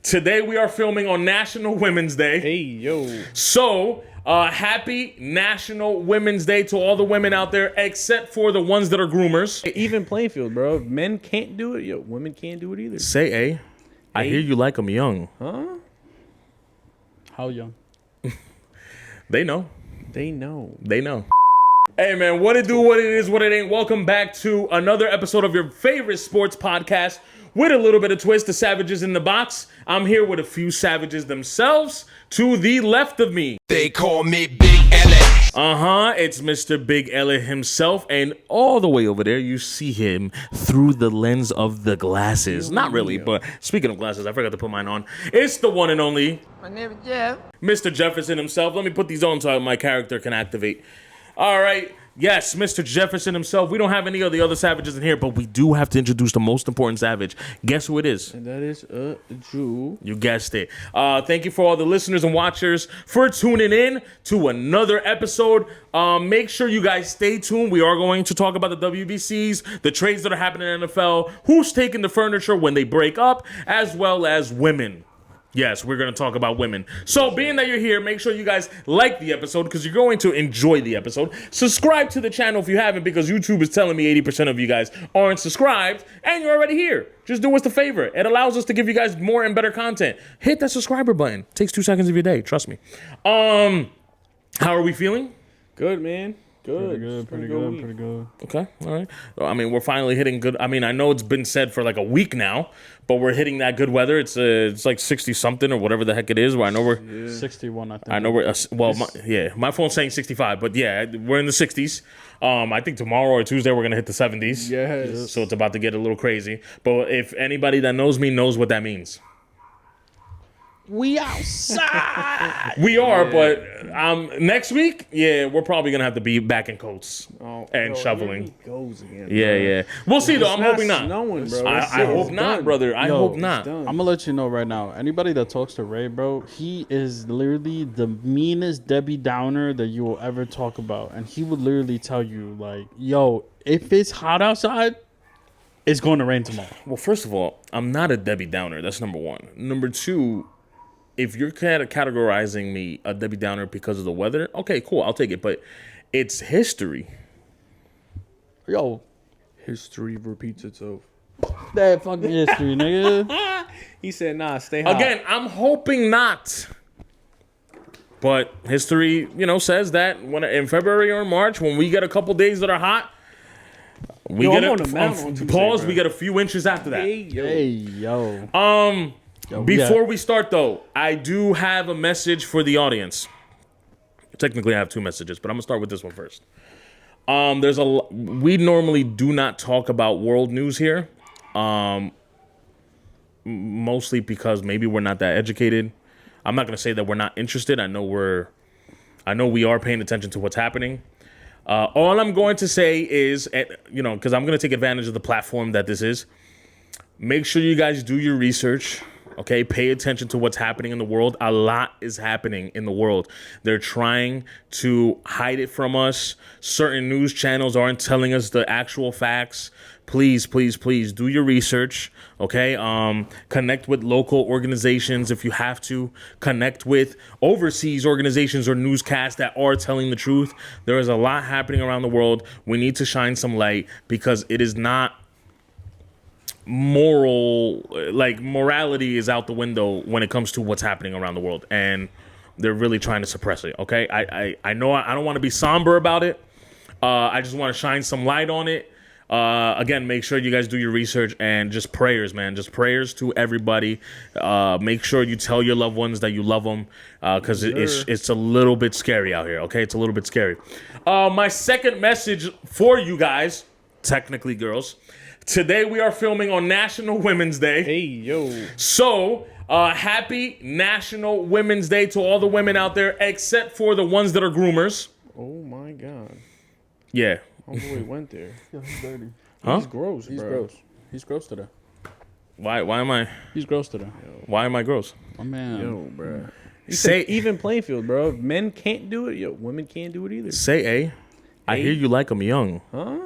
Today we are filming on National Women's Day. Hey, yo. So, happy National Women's Day to all the women out there, except for the ones that are groomers. Even playing field, bro. If men can't do it, yo, women can't do it either. Say, A. I hear you like them young. Huh? How young? They know. They know. They know. Hey, man, what it do, what it is, what it ain't. Welcome back to another episode of your favorite sports podcast with a little bit of twist, the Savages in the Box. I'm here with a few savages themselves. To the left of me, they call me Big Ellie. It's Mr. Big Ellie himself. And all the way over there, you see him through the lens of the glasses. Not really, but speaking of glasses, I forgot to put mine on. It's the one and only My name is Jeff. Mr. Jefferson himself. Let me put these on so my character can activate. All right. Yes, Mr. Jefferson himself. We don't have any of the other savages in here, but we do have to introduce the most important savage. Guess who it is? And that is Drew. You guessed it. Thank you for all the listeners and watchers for tuning in to another episode. Make sure you guys stay tuned. We are going to talk about the WBCs, the trades that are happening in the NFL, who's taking the furniture when they break up, as well as women. Yes, we're going to talk about women. So being that you're here, make sure you guys like the episode because you're going to enjoy the episode. Subscribe to the channel if you haven't because YouTube is telling me 80% of you guys aren't subscribed and you're already here. Just do us the favor. It allows us to give you guys more and better content. Hit that subscriber button. It takes 2 seconds of your day. Trust me. How are we feeling? Good, man. Good. Pretty good. Okay, all right. I mean, we're finally hitting good. I mean, I know it's been said for like a week now, but we're hitting that good weather. It's like 60 something or whatever the heck it is. Where I know we're 61, I think. I know we're my phone's saying 65, but yeah, we're in the 60s. I think tomorrow or Tuesday we're gonna hit the 70s. Yes. So it's about to get a little crazy. But if anybody that knows me knows what that means. We outside. We are, but next week, we're probably gonna have to be back in coats and shoveling. Here he goes again, Yeah. We'll see though. I'm hoping not. Snowing, bro. I hope not, brother. I hope not. I'm gonna let you know right now. Anybody that talks to Ray, bro, he is literally the meanest Debbie Downer that you will ever talk about, and he would literally tell you like, "Yo, if it's hot outside, it's going to rain tomorrow." Well, first of all, I'm not a Debbie Downer. That's number one. Number two, if you're categorizing me a Debbie Downer because of the weather, okay, cool, I'll take it. But it's history. Yo, History repeats itself. that fucking history, nigga. He said, nah, stay hot. Again, I'm hoping not. But history, says that when in February or March, when we get a couple days that are hot, we Yo, get I'm on the mountain on Tuesday, pause. bro. We get a few inches after that. Hey, yo. Yo, Before we start, though, I do have a message for the audience. Technically, I have 2 messages, but I'm going to start with this one first. We normally do not talk about world news here, mostly because maybe we're not that educated. I'm not going to say that we're not interested. I know we are paying attention to what's happening. All I'm going to say is, because I'm going to take advantage of the platform that this is, make sure you guys do your research. Okay, pay attention to what's happening in the world. A lot is happening in the world. They're trying to hide it from us. Certain news channels aren't telling us the actual facts. Please do your research. Okay, connect with local organizations if you have to. Connect with overseas organizations or newscasts that are telling the truth. There is a lot happening around the world. We need to shine some light because it is not morality is out the window when it comes to what's happening around the world, and they're really trying to suppress it. Okay, I know I don't want to be somber about it. I just want to shine some light on it. Again, make sure you guys do your research and just prayers, man. Just prayers to everybody. Make sure you tell your loved ones that you love them because it's a little bit scary out here. Okay, it's a little bit scary. My second message for you guys, technically girls. Today we are filming on National Women's Day. Hey, yo. So, happy National Women's Day to all the women out there, except for the ones that are groomers. Oh, my God. Yeah. Oh, boy, went there. Yo, he's dirty. Huh? He's gross, He's bro. gross. He's gross today. Why am I? He's gross today. Why am I gross? My man. Yo, bro. Say Even playing field, bro. If men can't do it, yo, women can't do it either. Say, A. I hear you like them young. Huh?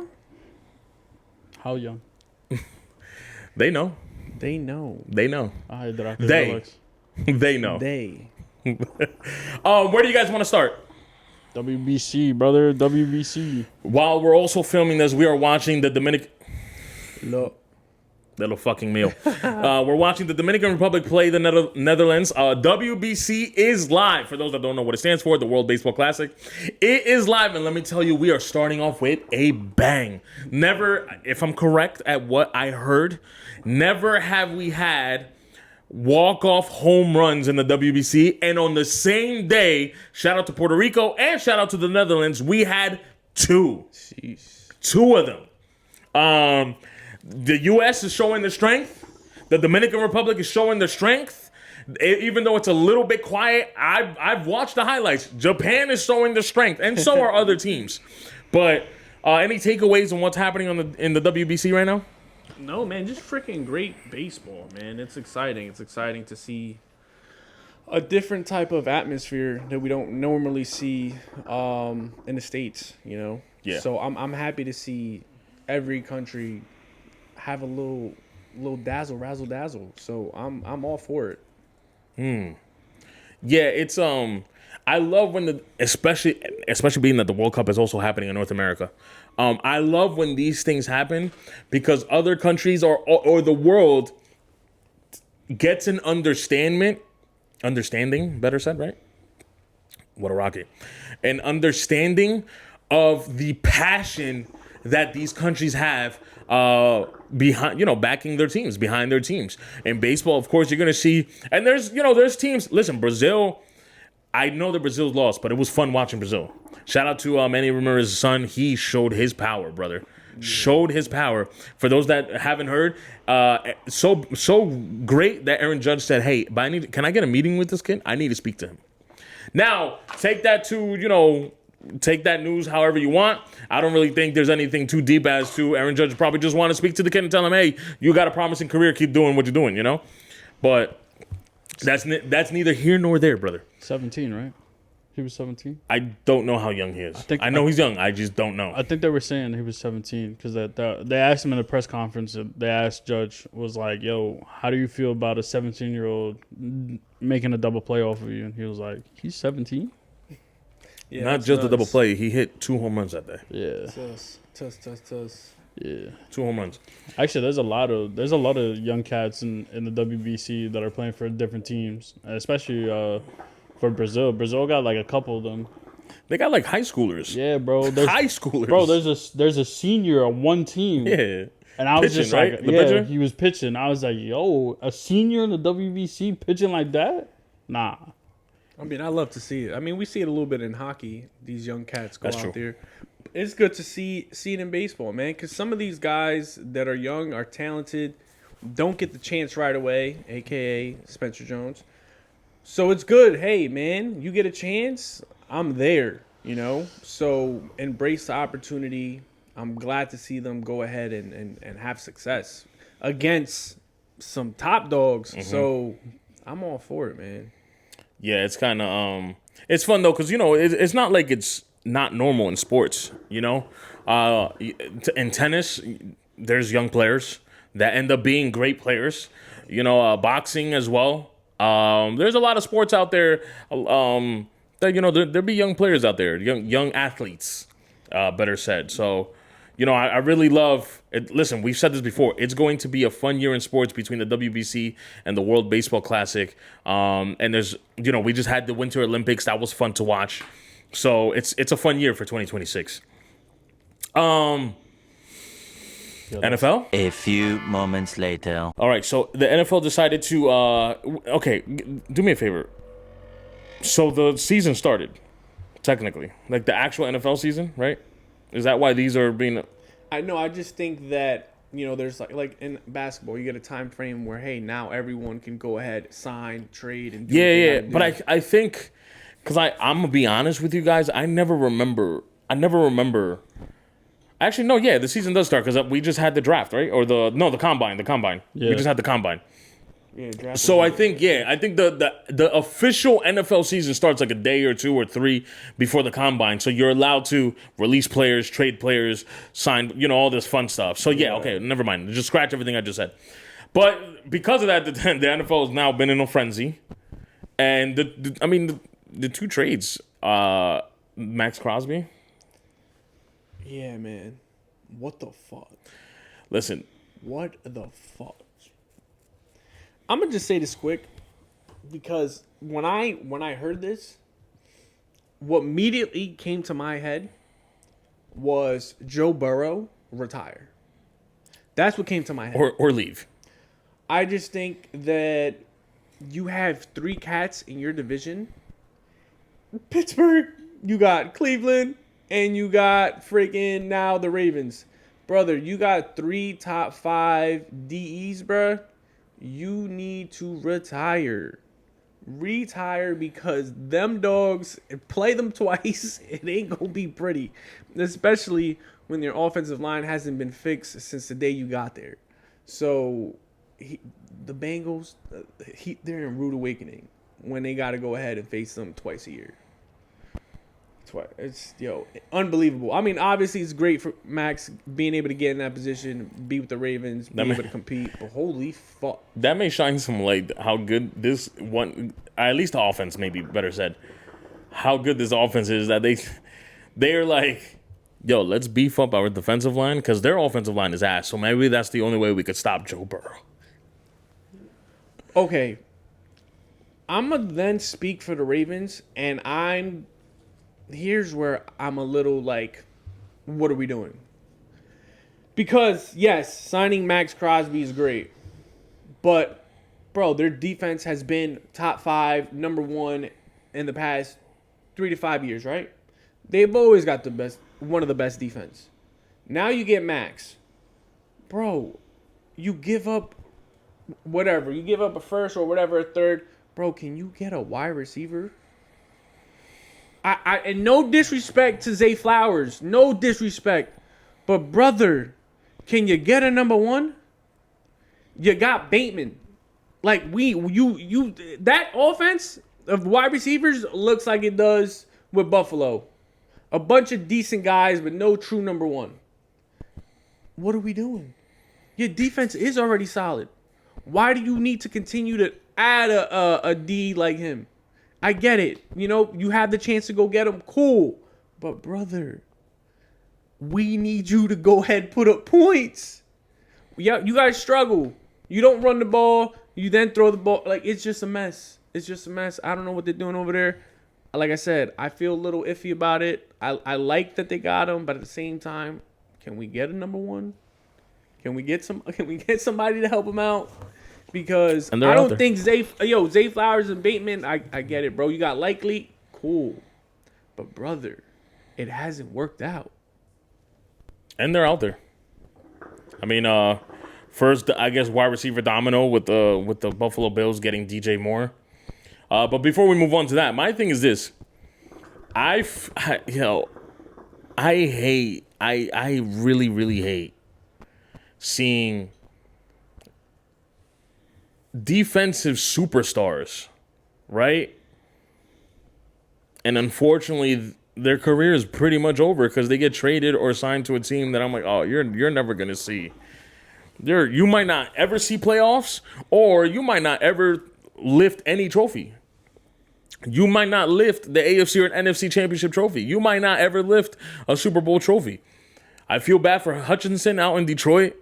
How young? They know. They know. They know. Ay, Draco They. Alex. They know. They. Where do you guys want to start? WBC, brother. WBC. While we're also filming this, we are watching the Look. Little fucking meal. We're watching the Dominican Republic play the Netherlands. WBC is live. For those that don't know what it stands for, the World Baseball Classic. It is live, and let me tell you, we are starting off with a bang. Never, if I'm correct at what I heard, never have we had walk-off home runs in the WBC. And on the same day, shout out to Puerto Rico and shout out to the Netherlands, we had two. Jeez. Two of them. The U.S. is showing their strength. The Dominican Republic is showing their strength. Even though it's a little bit quiet, I've watched the highlights. Japan is showing their strength, and so are other teams. But any takeaways on what's happening in the WBC right now? No, man, just freaking great baseball, man. It's exciting. It's exciting to see a different type of atmosphere that we don't normally see in the States, you know? Yeah. So I'm happy to see every country have a little razzle dazzle. So I'm all for it. Yeah, it's I love when especially being that the World Cup is also happening in North America. I love when these things happen because other countries or the world gets an understanding, better said, right? What a rocket. An understanding of the passion that these countries have backing their teams, behind their teams. In baseball, of course, you're going to see, and there's teams, listen, Brazil, I know that Brazil's lost, but it was fun watching Brazil. Shout out to Manny Ramirez's son. He showed his power, brother. Showed his power. For those that haven't heard, so great that Aaron Judge said, hey, but can I get a meeting with this kid? I need to speak to him. Now, take that news however you want. I don't really think there's anything too deep as to Aaron Judge probably just want to speak to the kid and tell him, hey, you got a promising career, keep doing what you're doing, you know? But that's neither here nor there, brother. 17, right? He was 17. I don't know how young he is. I know he's young. I just don't know. I think they were saying he was 17 because they asked him in a press conference. They asked Judge was like, "Yo, how do you feel about a 17-year-old making a double play off of you?" And he was like, "He's 17." Yeah, Not just a double play. He hit 2 home runs that day. Yeah. Tuss. Yeah. 2 home runs. Actually, there's a lot of young cats in the WBC that are playing for different teams, especially for Brazil. Brazil got like a couple of them. They got like high schoolers. Yeah, bro. High schoolers. Bro, there's a senior on one team. Yeah. And I was Pitching, just right? like, The yeah, pitcher? he was pitching. I was like, yo, a senior in the WBC pitching like that? Nah. I mean, I love to see it. I mean, we see it a little bit in hockey. These young cats go That's out true. there. It's good to see it in baseball, man, because some of these guys that are young, are talented, don't get the chance right away, a.k.a. Spencer Jones. So it's good. Hey, man, you get a chance, I'm there, you know? So embrace the opportunity. I'm glad to see them go ahead and have success against some top dogs. Mm-hmm. So I'm all for it, man. Yeah, it's kind of it's fun though, because it's not like it's not normal in sports. In tennis, there's young players that end up being great players. Boxing as well. There's a lot of sports out there. That there be young players out there, young athletes. Better said. So. I really love it. Listen, we've said this before. It's going to be a fun year in sports between the WBC and the World Baseball Classic. And there's, we just had the Winter Olympics. That was fun to watch. So it's a fun year for 2026. NFL? A few moments later. All right, so the NFL decided to, okay, do me a favor. So the season started, technically. Like the actual NFL season, right? Is that why these are being... I know. I just think that, there's like in basketball, you get a time frame where, hey, now everyone can go ahead, sign, trade, and do what they Yeah. gotta do. But I think, because I'm going to be honest with you guys, I never remember. Actually, no, yeah, the season does start because we just had the draft, right? Or the combine. Yeah. We just had the combine. Yeah, draft So was- I think the official NFL season starts like a day or 2 or 3 before the combine. So you're allowed to release players, trade players, sign, all this fun stuff. So yeah, okay, never mind. Just scratch everything I just said. But because of that, the NFL has now been in a frenzy. And, the two trades, Max Crosby. Yeah, man. What the fuck? Listen. What the fuck? I'm going to just say this quick. Because when I heard this, what immediately came to my head was Joe Burrow retire. That's what came to my head. Or leave. I just think that you have 3 cats in your division. Pittsburgh, you got Cleveland, and you got freaking now the Ravens. Brother, you got 3 top 5 DEs, bruh. You need to retire. Retire because them dogs, play them twice, it ain't gonna be pretty. Especially when their offensive line hasn't been fixed since the day you got there. So the Bengals, they're in rude awakening when they got to go ahead and face them twice a year. It's unbelievable. I mean, obviously it's great for Max being able to get in that position, be with the Ravens, be able to compete. But holy fuck, that may shine some light how good this one, at least the offense, maybe better said, how good this offense is. That they're like, yo, let's beef up our defensive line because their offensive line is ass. So maybe that's the only way we could stop Joe Burrow. Okay, I'm gonna then speak for the Ravens, and here's where I'm a little like, what are we doing? Because, yes, signing Max Crosby is great. But, bro, their defense has been top 5, number 1 in the past 3 to 5 years, right? They've always got one of the best defense. Now you get Max. Bro, you give up whatever. You give up a first or whatever, a third. Bro, can you get a wide receiver? And no disrespect to Zay Flowers, no disrespect, but brother, can you get a number 1? You got Bateman, like that offense of wide receivers looks like it does with Buffalo, a bunch of decent guys but no true number 1. What are we doing? Your defense is already solid. Why do you need to continue to add a D like him? I get it. You have the chance to go get him. Cool. But, brother, we need you to go ahead and put up points. Yeah, you guys struggle. You don't run the ball. You then throw the ball. Like, it's just a mess. It's just a mess. I don't know what they're doing over there. Like I said, I feel a little iffy about it. I like that they got him, but at the same time, can we get a number 1? Can we get somebody to help him out? Because I don't think Zay Flowers and Bateman, I get it, bro. You got Likely, cool. But, brother, it hasn't worked out. And they're out there. I mean, first, I guess, wide receiver domino with the Buffalo Bills getting DJ Moore. But before we move on to that, my thing is this. I really, really hate seeing defensive superstars, right? And unfortunately, their career is pretty much over because they get traded or signed to a team that I'm like, oh, you're never gonna see. You might not ever see playoffs, or you might not ever lift any trophy. You might not lift the AFC or NFC Championship trophy. You might not ever lift a Super Bowl trophy. I feel bad for Hutchinson out in Detroit.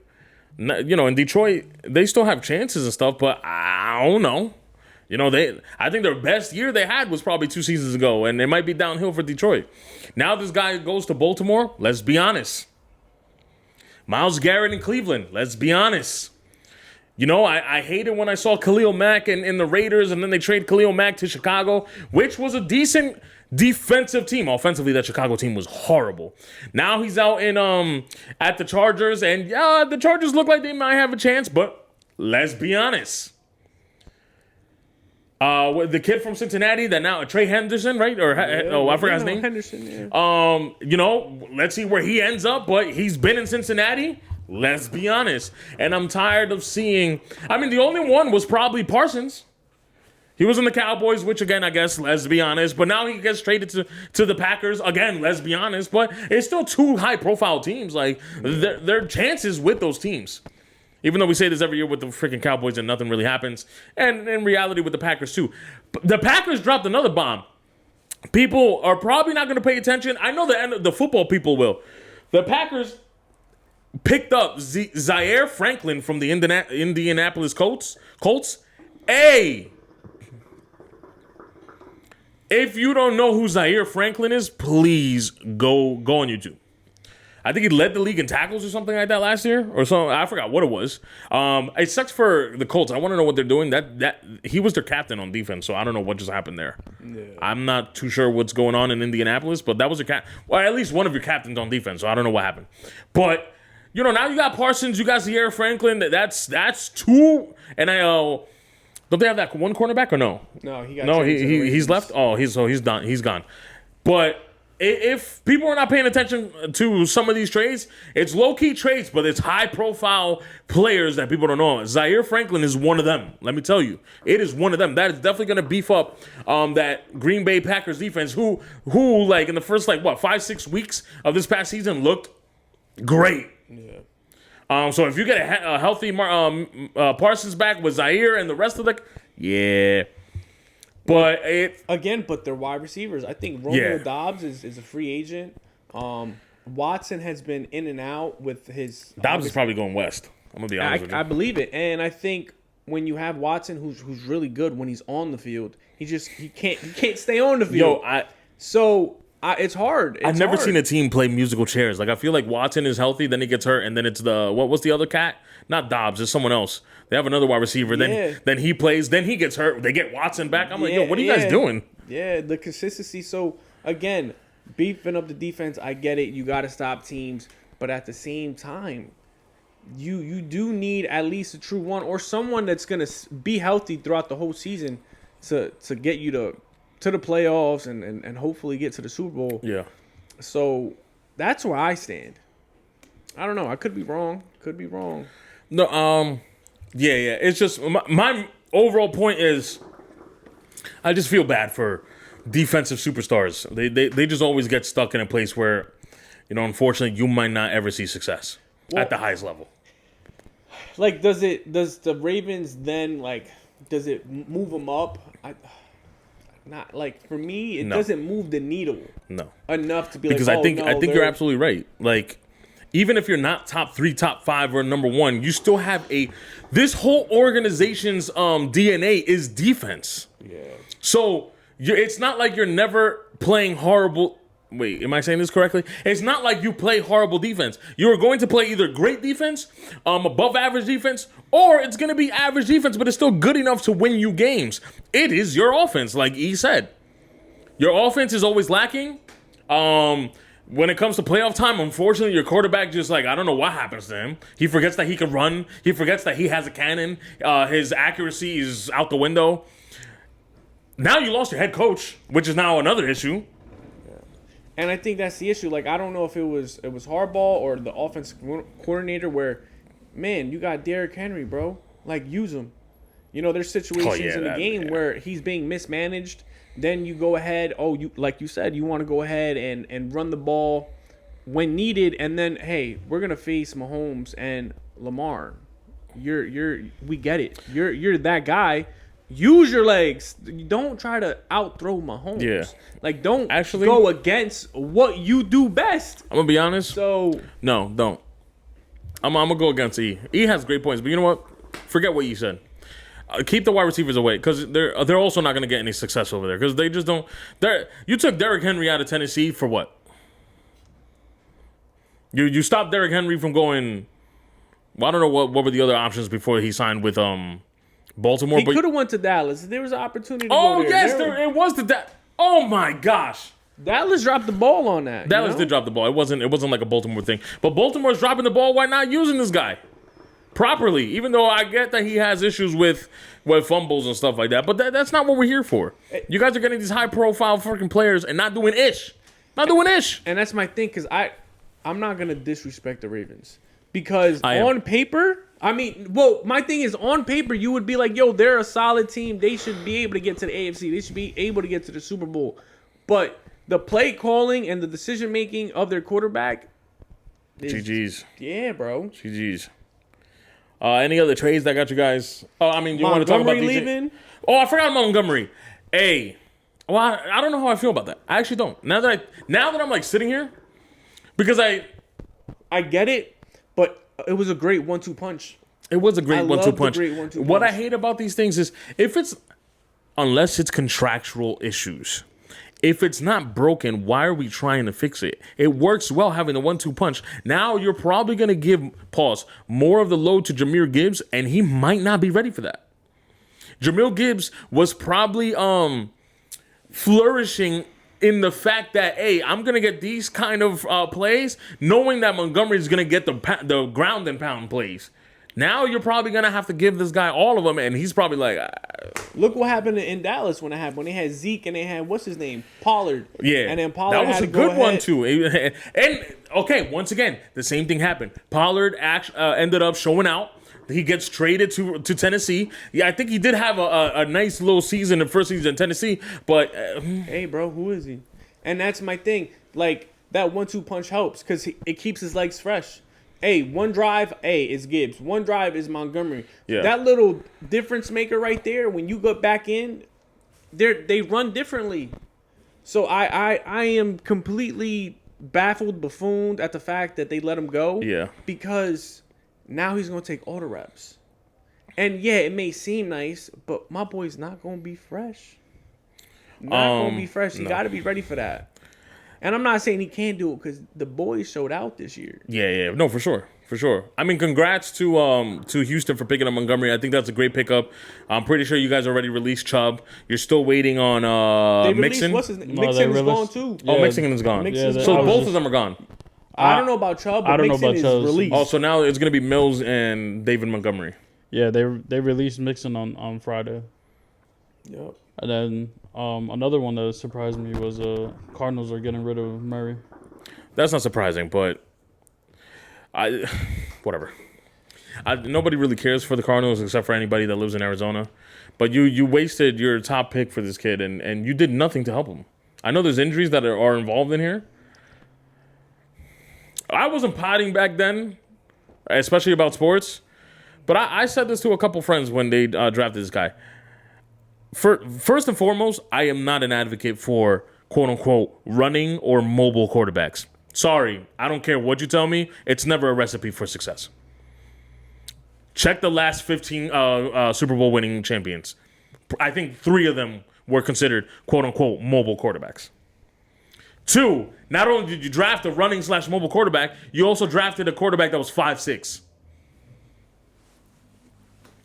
In Detroit, they still have chances and stuff, but I don't know. I think their best year they had was probably 2 seasons ago, and it might be downhill for Detroit. Now this guy goes to Baltimore. Let's be honest. Myles Garrett in Cleveland. Let's be honest. I hated when I saw Khalil Mack in the Raiders, and then they trade Khalil Mack to Chicago, which was a decent defensive team. Offensively, that Chicago team was horrible. Now he's out at the Chargers, and the Chargers look like they might have a chance, but let's be honest. The kid from Cincinnati that now Trey Henderson, right? I forgot his name. Henderson. Yeah. Let's see where he ends up. But he's been in Cincinnati. Let's be honest, and I'm tired of seeing. I mean, the only one was probably Parsons. He was in the Cowboys, which again, I guess, let's be honest. But now he gets traded to the Packers again. Let's be honest. But it's still 2 high-profile teams. Like there are chances with those teams. Even though we say this every year with the freaking Cowboys and nothing really happens. And in reality with the Packers too. But the Packers dropped another bomb. People are probably not going to pay attention. I know the football people will. The Packers picked up Zaire Franklin from the Indianapolis Colts. Hey! If you don't know who Zaire Franklin is, please go on YouTube. I think he led the league in tackles or something like that last year, or so. I forgot what it was. It sucks for the Colts. I want to know what they're doing. That he was their captain on defense, so I don't know what just happened there. Yeah. I'm not too sure what's going on in Indianapolis, but that was well, at least one of your captains on defense. So I don't know what happened. But now you got Parsons, you got Zaire Franklin. That's two. And don't they have that one cornerback or no? No, he's left. Oh, he's done. He's gone. But if people are not paying attention to some of these trades, it's low-key trades, but it's high-profile players that people don't know. Zaire Franklin is one of them. Let me tell you. It is one of them. That is definitely going to beef up that Green Bay Packers defense, who like, in the first, 5-6 weeks of this past season looked great. Yeah. So if you get a healthy Parsons back with Zaire and the rest of yeah. But but they're wide receivers. I think Romeo Dobbs is a free agent. Watson has been in and out with his. Dobbs is probably going west. I'm gonna be honest with you. I believe it, and I think when you have Watson, who's really good when he's on the field, he can't stay on the field. It's hard. I've never seen a team play musical chairs. Like, I feel like Watson is healthy, then he gets hurt, and then it's what's the other cat? Not Dobbs, it's someone else. They have another wide receiver. Then he plays, then he gets hurt. They get Watson back. I'm like, what are you guys doing? Yeah, the consistency. So, again, beefing up the defense, I get it. You got to stop teams. But at the same time, you do need at least a true one or someone that's going to be healthy throughout the whole season to get you to the playoffs and hopefully get to the Super Bowl. Yeah. So that's where I stand. I don't know. I could be wrong. No, yeah. It's just my overall point is I just feel bad for defensive superstars. They just always get stuck in a place where, unfortunately, you might not ever see success at the highest level. Like, does the Ravens then, does it move them up? Not like, for me, it doesn't move the needle. No. Enough to be because I think you're absolutely right. Like, even if you're not top 3, top 5, or number 1, you still have this whole organization's DNA is defense. Yeah. So it's not like you're never playing horrible. Wait, am I saying this correctly? It's not like you play horrible defense. You're going to play either great defense, above average defense, or it's going to be average defense, but it's still good enough to win you games. It is your offense, like E said. Your offense is always lacking. When it comes to playoff time, unfortunately, your quarterback just I don't know what happens to him. He forgets that he can run. He forgets that he has a cannon. His accuracy is out the window. Now you lost your head coach, which is now another issue. And I think that's the issue. I don't know if it was Harbaugh or the offensive coordinator where, man, you got Derrick Henry, bro. Use him. There's situations in the game where he's being mismanaged. Then you go ahead, like you said, you want to go ahead and run the ball when needed, and then, hey, we're gonna face Mahomes and Lamar. We get it. You're that guy. Use your legs. Don't try to outthrow Mahomes. Yeah. Don't actually go against what you do best. I'm gonna be honest. So no, don't. I'm gonna go against E. E has great points, but you know what? Forget what you said. Keep the wide receivers away because they're also not going to get any success over there because they just don't. You took Derrick Henry out of Tennessee for what? You stopped Derrick Henry from going. Well, I don't know what were the other options before he signed with Baltimore. He could have went to Dallas. There was an opportunity. To go there. Yes, it was the Oh my gosh. Dallas dropped the ball on that. Dallas did drop the ball. It wasn't like a Baltimore thing. But Baltimore's dropping the ball. Why not using this guy properly? Even though I get that he has issues with fumbles and stuff like that. But that's not what we're here for. You guys are getting these high-profile freaking players and not doing ish. And that's my thing because I'm not going to disrespect the Ravens. Because on paper, my thing is on paper, you would be like, yo, they're a solid team. They should be able to get to the AFC. They should be able to get to the Super Bowl. But the play calling and the decision making of their quarterback GG's. Yeah, bro. GG's. Any other trades that got you guys? Oh, I mean, you want to talk about Montgomery DJ? leaving? Oh, I forgot Montgomery. Hey, well, I don't know how I feel about that. I actually don't. Now that I'm like sitting here, because I get it, but it was a great 1-2 punch. it was a great I 1-2 love the punch. great 1-2 What I punch. hate about these things is unless it's contractual issues. If it's not broken, why are we trying to fix it? It works well having a 1-2 punch. Now you're probably going to give, more of the load to Jahmyr Gibbs, and he might not be ready for that. Jahmyr Gibbs was probably flourishing in the fact that, hey, I'm going to get these kind of plays, knowing that Montgomery is going to get the ground and pound plays. Now you're probably going to have to give this guy all of them, and he's probably like... Look what happened in Dallas when it happened. When they had Zeke and they had, what's his name? Pollard. Yeah. And then Pollard that was had a to go good one, ahead. too. And, okay, once again, the same thing happened. Pollard ended up showing out. He gets traded to Tennessee. Yeah, I think he did have a nice little season, the first season in Tennessee, but... Hey, bro, who is he? And that's my thing. Like, that 1-2 punch helps because it keeps his legs fresh. Hey, one drive, is Gibbs. One drive is Montgomery. Yeah. That little difference maker right there, when you go back in, they run differently. So I am completely baffled, buffooned at the fact that they let him go. Yeah. Because now he's going to take all the reps. And yeah, it may seem nice, but my boy's not going to be fresh. Not going to be fresh. You got to be ready for that. And I'm not saying he can't do it because the boys showed out this year. Yeah. No, for sure. For sure. I mean, congrats to Houston for picking up Montgomery. I think that's a great pickup. I'm pretty sure you guys already released Chubb. You're still waiting on They released, Mixon. what's his name? No, Mixon they is gone released- too. Yeah. Oh, Mixon is gone. Mixon's Yeah, So gone. both of them are gone. I don't know about Chubb, but I don't know Mixon about is Chubb's. released. Oh, so now it's going to be Mills and David Montgomery. Yeah, they released Mixon on Friday. Yep. And then another one that surprised me was Cardinals are getting rid of Murray. That's not surprising, but whatever. Nobody really cares for the Cardinals except for anybody that lives in Arizona. But you wasted your top pick for this kid, and you did nothing to help him. I know there's injuries that are involved in here. I wasn't potting back then, especially about sports. But I said this to a couple friends when they drafted this guy. First and foremost, I am not an advocate for quote-unquote running or mobile quarterbacks. Sorry, I don't care what you tell me. It's never a recipe for success. Check the last 15 Super Bowl winning champions. I think 3 of them were considered quote-unquote mobile quarterbacks. 2, not only did you draft a running/mobile quarterback, you also drafted a quarterback that was 5'6".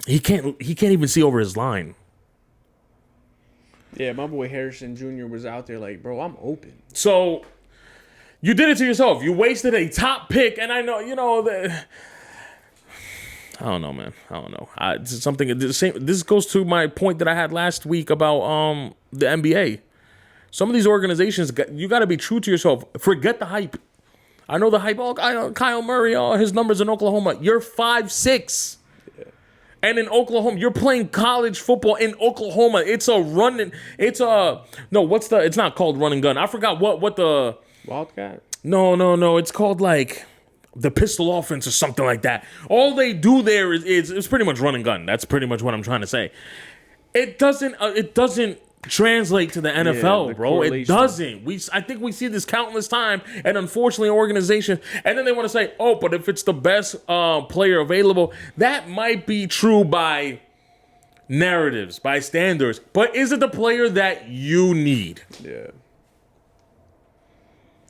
He can't even see over his line. Yeah, my boy Harrison Jr. was out there like, bro, I'm open. So you did it to yourself. You wasted a top pick, and I know, I don't know, man. I don't know. This goes to my point that I had last week about the NBA. Some of these organizations, you got to be true to yourself. Forget the hype. I know the hype. Oh, Kyle Murray, his numbers in Oklahoma. You're 5'6". And in Oklahoma, you're playing college football in Oklahoma. It's a running. It's not called run and gun. I forgot what the. Wildcat? No. It's called like the pistol offense or something like that. All they do there is pretty much run and gun. That's pretty much what I'm trying to say. It doesn't translate to the NFL, the bro. It correlation. doesn't. I think we see this countless time, and unfortunately, organizations, and then they want to say, oh, but if it's the best player available, that might be true by narratives, by standards, but is it the player that you need? Yeah.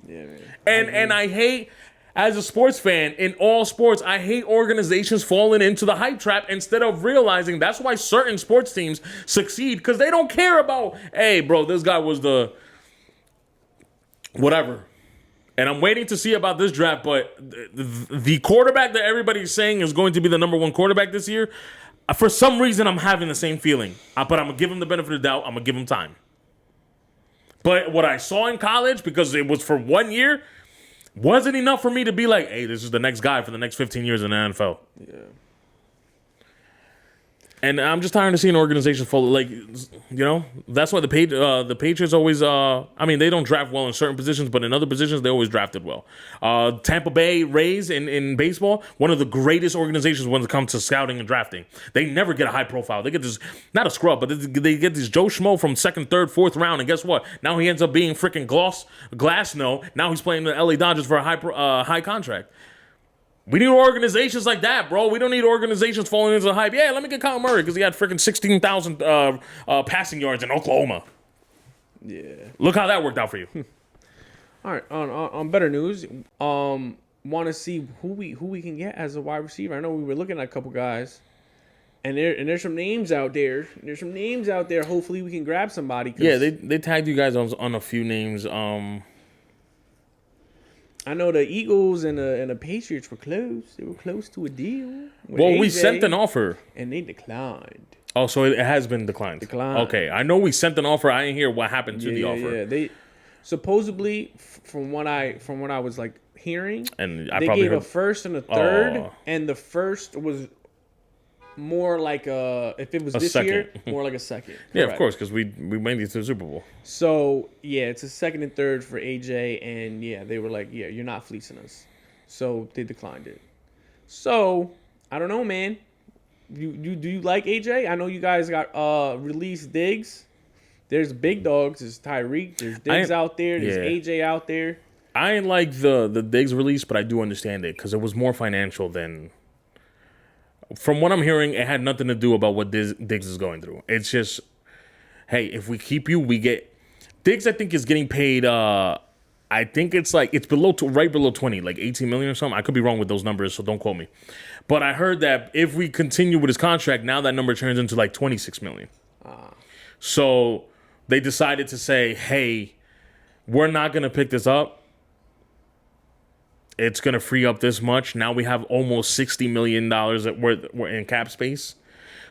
Yeah, man. And I hate, as a sports fan, in all sports, I hate organizations falling into the hype trap instead of realizing that's why certain sports teams succeed, because they don't care about, hey, bro, this guy was the whatever. And I'm waiting to see about this draft, but the quarterback that everybody's saying is going to be the number 1 quarterback this year, for some reason, I'm having the same feeling. But I'm going to give him the benefit of the doubt. I'm going to give him time. But what I saw in college, because it was for 1 year, wasn't enough for me to be like, hey, this is the next guy for the next 15 years in the NFL. Yeah. And I'm just tired of seeing organizations full of, like, that's why the Patriots always, I mean, they don't draft well in certain positions, but in other positions, they always drafted well. Tampa Bay Rays in baseball, one of the greatest organizations when it comes to scouting and drafting. They never get a high profile. They get this, not a scrub, but they get this Joe Schmo from second, third, fourth round. And guess what? Now he ends up being freaking Glasnow. Now he's playing the LA Dodgers for a high contract. We need organizations like that, bro. We don't need organizations falling into the hype. Yeah, let me get Kyle Murray because he had freaking 16,000 passing yards in Oklahoma. Yeah. Look how that worked out for you. All right. On better news, want to see who we can get as a wide receiver. I know we were looking at a couple guys, and there's some names out there. Hopefully, we can grab somebody. Yeah, they tagged you guys on a few names. I know the Eagles and the Patriots were close. They were close to a deal. Well, AJ, we sent an offer. And they declined. Oh, so it has been declined. Okay, I know we sent an offer. I didn't hear what happened to the offer. Yeah, they supposedly, from what I was like hearing, and I they probably gave heard a first and a third, and the first was more like if it was this second. year, more like a second. Yeah, of Correct. course, because we made it to the Super Bowl. So yeah, it's a second and third for AJ, and yeah, they were like, yeah, you're not fleecing us, so they declined it. So I don't know, man. Do you like AJ? I know you guys got released Diggs. There's big dogs. There's Tyreek. There's Diggs out there. There's AJ out there. I ain't like the Diggs release, but I do understand it because it was more financial than. From what I'm hearing, it had nothing to do about what Diggs is going through. It's just, hey, if we keep you, we get Diggs. I think is getting paid. I think it's like it's right below 20, like 18 million or something. I could be wrong with those numbers, so don't quote me. But I heard that if we continue with his contract, now that number turns into like 26 million. So they decided to say, hey, we're not gonna pick this up. It's going to free up this much. Now we have almost $60 million that we're in cap space.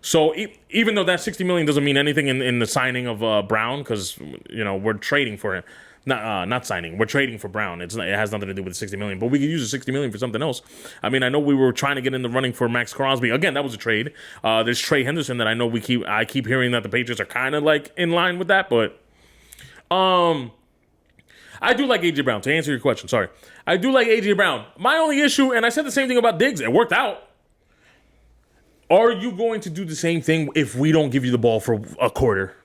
So even though that $60 million doesn't mean anything in the signing of Brown, because we're trading for him, not signing, we're trading for Brown. It has nothing to do with the $60 million, but we could use the $60 million for something else. I mean, I know we were trying to get in the running for Max Crosby. Again, that was a trade. There's Trey Henderson that I know I keep hearing that the Patriots are kind of like in line with that, but I do like AJ Brown. To answer your question, sorry. I do like AJ Brown. My only issue, and I said the same thing about Diggs, it worked out. Are you going to do the same thing if we don't give you the ball for a quarter?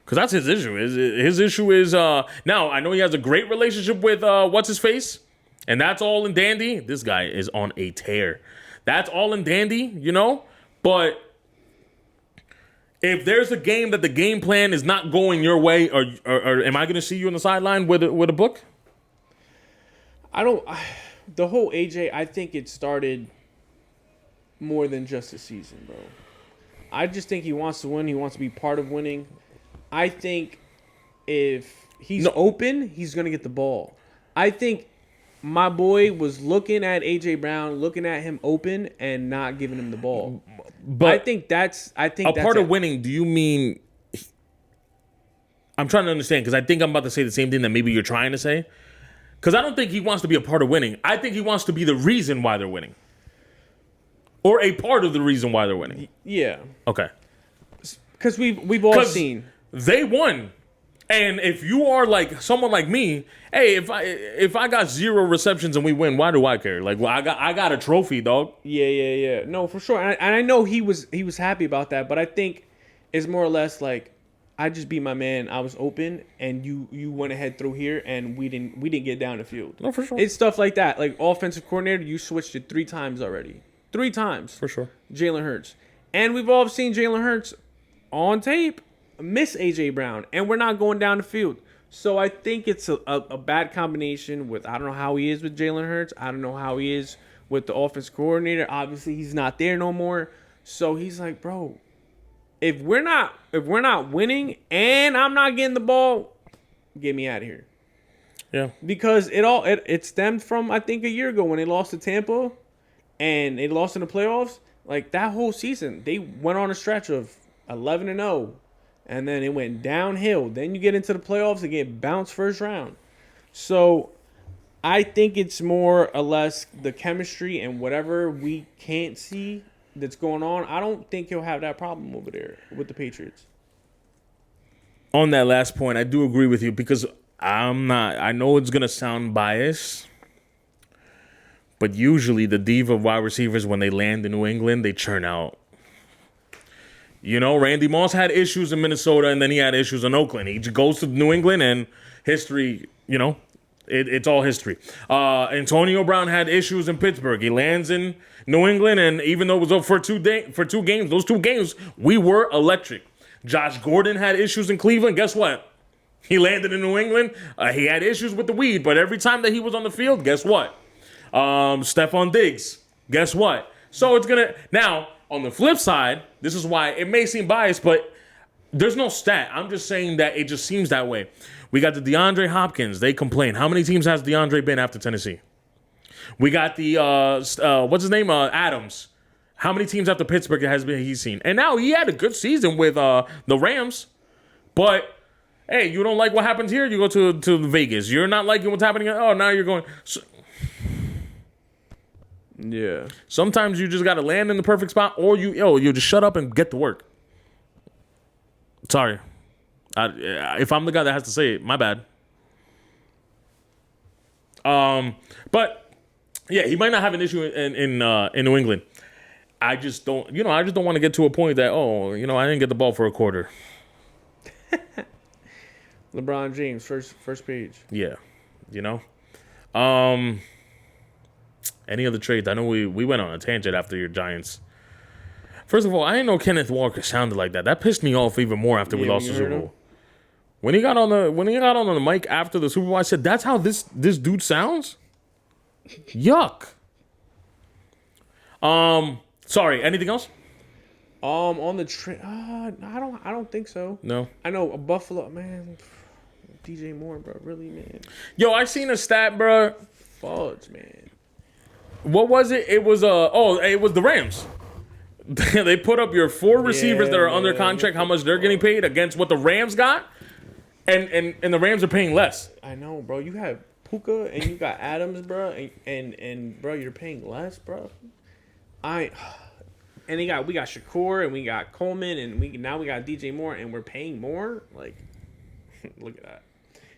Because that's his issue. His issue is, now, I know he has a great relationship with what's-his-face, and that's all in dandy. This guy is on a tear. That's all in dandy, but if there's a game that the game plan is not going your way, or am I going to see you on the sideline with a book? The whole AJ, I think it started more than just a season, bro. I just think he wants to win. He wants to be part of winning. I think if he's open, he's going to get the ball. I think my boy was looking at AJ Brown, looking at him open and not giving him the ball. But I think that's part of winning. Do you mean? I'm trying to understand because I think I'm about to say the same thing that maybe you're trying to say. Because I don't think he wants to be a part of winning. I think he wants to be the reason why they're winning, or a part of the reason why they're winning. Yeah. Okay. Because we've all seen they won. And if you are like someone like me, hey, if I got 0 receptions and we win, why do I care? Like, well, I got a trophy, dog. Yeah. No, for sure. And I know he was happy about that, but I think it's more or less like I just beat my man. I was open, and you went ahead through here, and we didn't get down the field. No, for sure. It's stuff like that. Like offensive coordinator, you switched it 3 times already. 3 times for sure. Jalen Hurts, and we've all seen Jalen Hurts on tape miss AJ Brown, and we're not going down the field. So I think it's a bad combination with, I don't know how he is with Jalen Hurts. I don't know how he is with the offense coordinator. Obviously, he's not there no more. So he's like, bro, if we're not winning and I'm not getting the ball, get me out of here. Yeah. Because it stemmed from, I think, a year ago when they lost to Tampa and they lost in the playoffs. Like that whole season, they went on a stretch of 11-0. And then it went downhill. Then you get into the playoffs and get bounced first round. So I think it's more or less the chemistry and whatever we can't see that's going on, I don't think he'll have that problem over there with the Patriots. On that last point, I do agree with you because I know it's going to sound biased, but usually the diva wide receivers, when they land in New England, they churn out. You know, Randy Moss had issues in Minnesota, and then he had issues in Oakland. He goes to New England, and history, you know, it's all history. Antonio Brown had issues in Pittsburgh. He lands in New England, and even though it was up for two games, those 2 games, we were electric. Josh Gordon had issues in Cleveland. Guess what? He landed in New England. He had issues with the weed, but every time that he was on the field, guess what? Stephon Diggs. Guess what? So it's going to... Now... On the flip side, this is why it may seem biased, but there's no stat. I'm just saying that it just seems that way. We got the DeAndre Hopkins. They complain. How many teams has DeAndre been after Tennessee? We got the, what's his name? Adams. How many teams after Pittsburgh has been he's seen? And now he had a good season with the Rams. But, hey, you don't like what happens here? You go to Vegas. You're not liking what's happening. Oh, now you're going... Yeah. Sometimes you just got to land in the perfect spot, or you just shut up and get to work. Sorry. If I'm the guy that has to say it, my bad. But yeah, he might not have an issue in New England. I just don't want to get to a point that, I didn't get the ball for a quarter. LeBron James, first page. Yeah. Any other trades? I know we went on a tangent after your Giants. First of all, I didn't know Kenneth Walker sounded like that. That pissed me off even more after we lost the Super Bowl. When he got on the mic after the Super Bowl, I said, "That's how this dude sounds." Yuck. Sorry. Anything else? On the trade, I don't think so. No. I know a Buffalo man. DJ Moore, bro. Really, man. Yo, I seen a stat, bro. Fudge, man. What was it? It was it was the Rams. They put up your 4 receivers that are under contract, how much they're getting paid against what the Rams got, and the Rams are paying less. I know, bro. You have Puka and you got Adams, bro, and bro, you're paying less, bro. We got Shakur and we got Coleman and now we got DJ Moore and we're paying more. Like, look at that.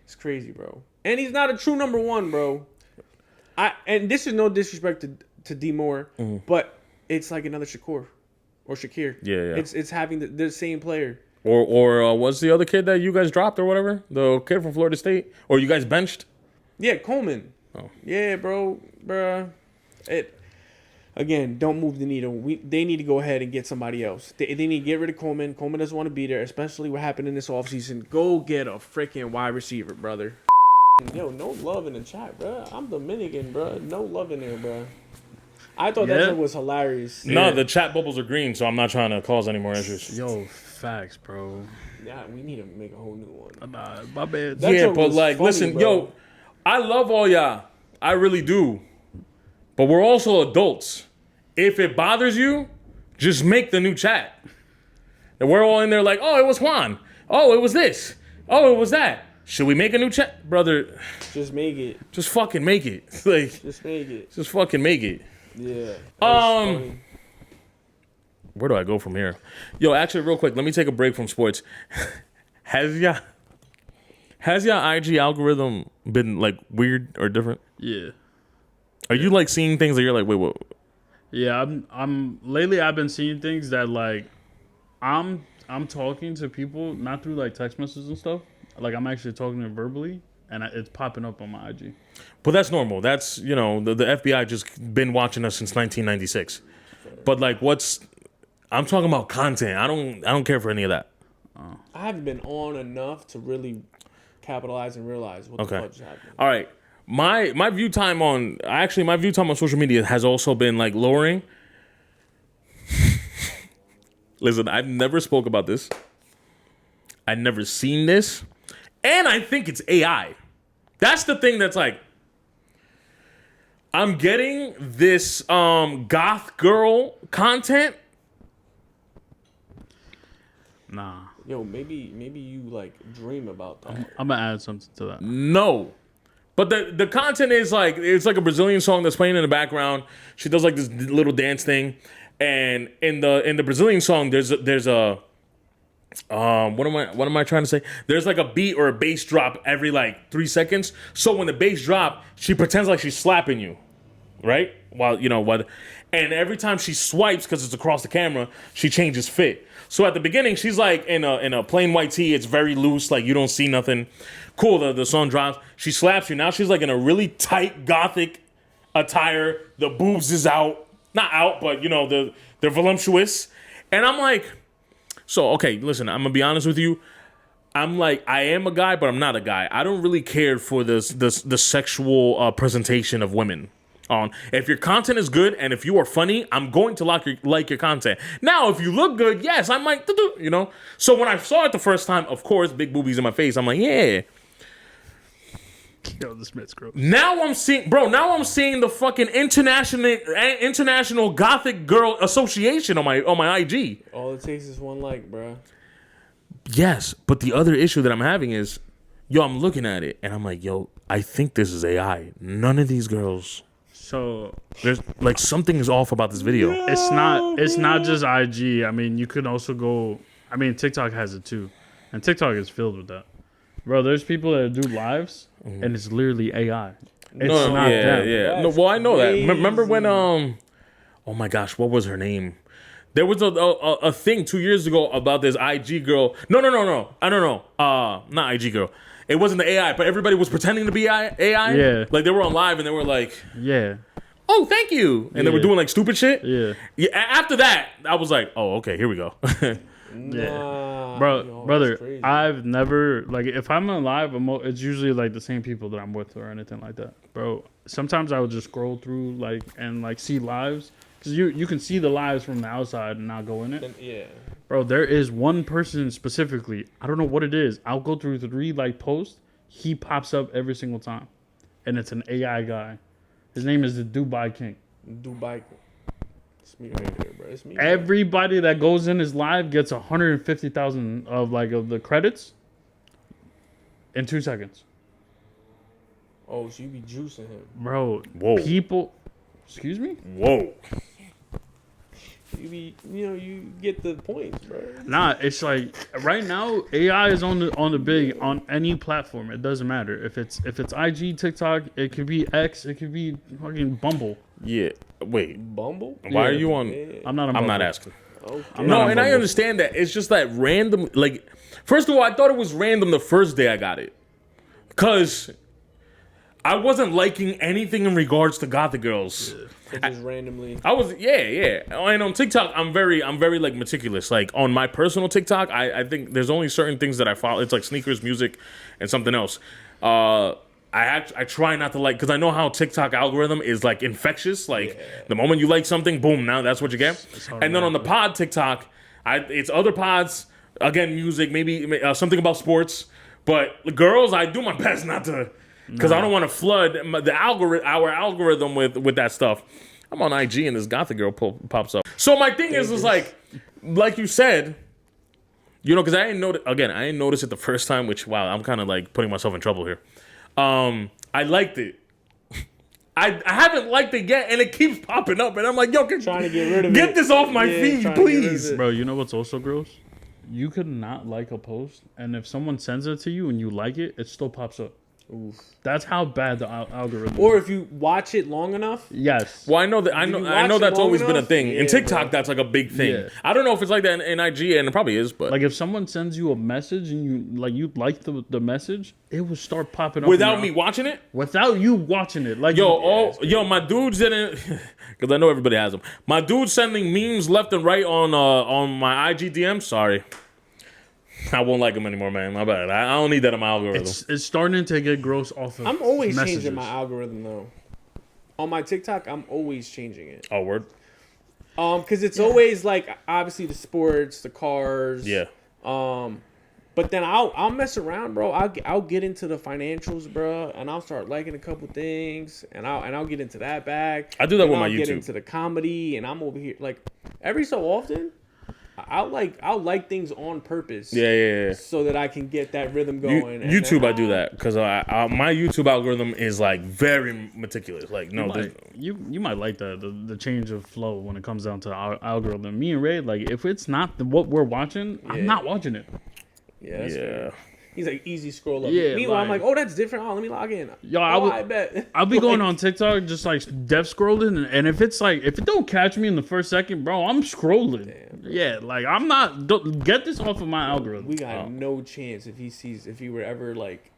It's crazy, bro. And he's not a true number 1, bro. And this is no disrespect to D Moore, but it's like another Shakur or Shakir. Yeah. It's having the same player. Or what's the other kid that you guys dropped or whatever? The kid from Florida State? Or you guys benched? Yeah, Coleman. Oh. Yeah, bruh. Again, don't move the needle. They need to go ahead and get somebody else. They need to get rid of Coleman. Coleman doesn't want to be there, especially what happened in this offseason. Go get a freaking wide receiver, brother. Yo, no love in the chat, bro. I'm Dominican, bro. No love in there, bro. I thought that shit was hilarious. No, the chat bubbles are green, so I'm not trying to cause any more issues. Yo, facts, bro. Yeah, we need to make a whole new one. My bad. Yeah, but like, funny, listen, bro. yo, I love all y'all. I really do. But we're also adults. If it bothers you, just make the new chat. And we're all in there like, oh, it was Juan. Oh, it was this. Oh, it was that. Should we make a new chat? Brother, just make it. Just fucking make it. Like, just make it. Just fucking make it. Yeah. Where do I go from here? Yo, actually, real quick, let me take a break from sports. Has your IG algorithm been like weird or different? Yeah. Are you like seeing things that you're like, wait, what? Yeah, I'm lately I've been seeing things that like I'm talking to people not through like text messages and stuff. Like I'm actually talking to them verbally, and it's popping up on my IG. But that's normal. That's, the FBI just been watching us since 1996. But like, I'm talking about content. I don't care for any of that. I haven't been on enough to really capitalize and realize what the fuck is happening. All right. My view time on social media has also been like lowering. Listen, I've never spoke about this. I've never seen this. And I think it's AI. That's the thing that's like, I'm getting this goth girl content. Nah. Yo, maybe you like dream about that. I'm gonna add something to that. No. But the content is like, it's like a Brazilian song that's playing in the background. She does like this little dance thing. And in the Brazilian song, there's a what am I trying to say? There's like a beat or a bass drop every like 3 seconds. So when the bass drop, she pretends like she's slapping you, right? And every time she swipes, because it's across the camera, she changes fit. So at the beginning, she's like in a plain white tee. It's very loose, like you don't see nothing. Cool. The song drops. She slaps you. Now she's like in a really tight gothic attire. The boobs is out, not out, but they're voluptuous. And I'm like, so okay, listen. I'm gonna be honest with you. I'm like, I am a guy, but I'm not a guy. I don't really care for the sexual presentation of women. If your content is good and if you are funny, I'm going to like your content. Now, if you look good, yes, I might, So when I saw it the first time, of course, big boobies in my face. I'm like, yeah. Yo, this Smith's gross. Now I'm seeing the fucking international Gothic Girl Association on my IG. All it takes is one like, bro. Yes, but the other issue that I'm having is, I'm looking at it and I'm like, I think this is AI. None of these girls. So there's like something is off about this video. it's not just IG. I mean, you could also go. I mean, TikTok has it too, and TikTok is filled with that. Bro, there's people that do lives and it's literally AI. It's not them. Yeah. No, well, I know that. Remember when oh my gosh, what was her name? There was a thing 2 years ago about this IG girl. No. I don't know. Not IG girl. It wasn't the AI, but everybody was pretending to be AI. Yeah. Like they were on live and they were like, Yeah. "Oh, thank you," and they were doing like stupid shit. Yeah. After that, I was like, "Oh, okay, here we go." Nah, brother, I've never if I'm on live, it's usually like the same people that I'm with or anything like that, bro. Sometimes I would just scroll through and see lives because you can see the lives from the outside and not go in it. Yeah, bro. There is one person specifically. I don't know what it is. I'll go through 3 posts. He pops up every single time, and it's an AI guy. His name is the Dubai King. Dubai. It's me right there, bro. It's me. Everybody that goes in his live gets 150,000 of the credits in 2 seconds. Oh, so you be juicing him, bro. Whoa. People, excuse me. Whoa. You get the points, bro. Nah, it's like right now AI is on any platform. It doesn't matter if it's IG, TikTok. It could be X. It could be fucking Bumble. Yeah. Wait. Bumble? Why are you on? Yeah. I'm not. I'm not asking. Okay. No, and I understand that. It's just that random. Like, first of all, I thought it was random the first day I got it, cause I wasn't liking anything in regards to Gothic girls. Just randomly. I was, yeah. And on TikTok, I'm very like meticulous. Like on my personal TikTok, I think there's only certain things that I follow. It's like sneakers, music, and something else. I try not to because I know how TikTok algorithm is like infectious. Like the moment you like something, boom, now that's what you get. And then on the pod TikTok, it's other pods. Again, music, maybe something about sports. But girls, I do my best not to. Because I don't want to flood our algorithm with that stuff. I'm on IG and this Gothic girl pops up. So my thing is like you said, because I didn't notice it the first time. Which I'm kind of like putting myself in trouble here. I liked it. I haven't liked it yet, and it keeps popping up, and I'm like, trying to get rid of it. Get this off my feed, please, bro. You know what's also gross? You could not like a post, and if someone sends it to you and you like it, it still pops up. Oof. That's how bad the algorithm. Or is. if you watch it long enough. Yes. Well, I know that. I know that's always been a thing. In TikTok, bro. that's like a big thing. Yeah. I don't know if it's like that in IG, and it probably is. But like if someone sends you a message and you like the message, it will start popping up without me watching it. Without you watching it, like my dudes didn't, because I know everybody has them. My dudes sending memes left and right on my IG DM. Sorry. I won't like them anymore, man. My bad. I don't need that in my algorithm. It's starting to get gross off of I'm always messages. changing my algorithm, though. On my TikTok, I'm always changing it. Oh, word? Because it's always, like, obviously the sports, the cars. Yeah. But then I'll mess around, bro. I'll get into the financials, bro, and I'll start liking a couple things, and I'll get into that bag. I do that with my I'll get YouTube. into the comedy, and I'm over here, like, every so often, I'll like things on purpose. Yeah. So that I can get that rhythm going. And YouTube, then, I do that because my YouTube algorithm is like very meticulous. Like, no, you might like the change of flow when it comes down to our algorithm. Me and Ray, like, if it's not what we're watching, I'm not watching it. Yeah. That's fair. He's like easy scroll up. Yeah, Meanwhile, I'm like, oh, that's different. Oh, let me log in. Yo, I bet. I'll be going on TikTok just like deaf scrolling, and if it don't catch me in the first second, bro, I'm scrolling. Damn, yeah, like I'm not. Get this off of my algorithm. We got no chance if he were ever like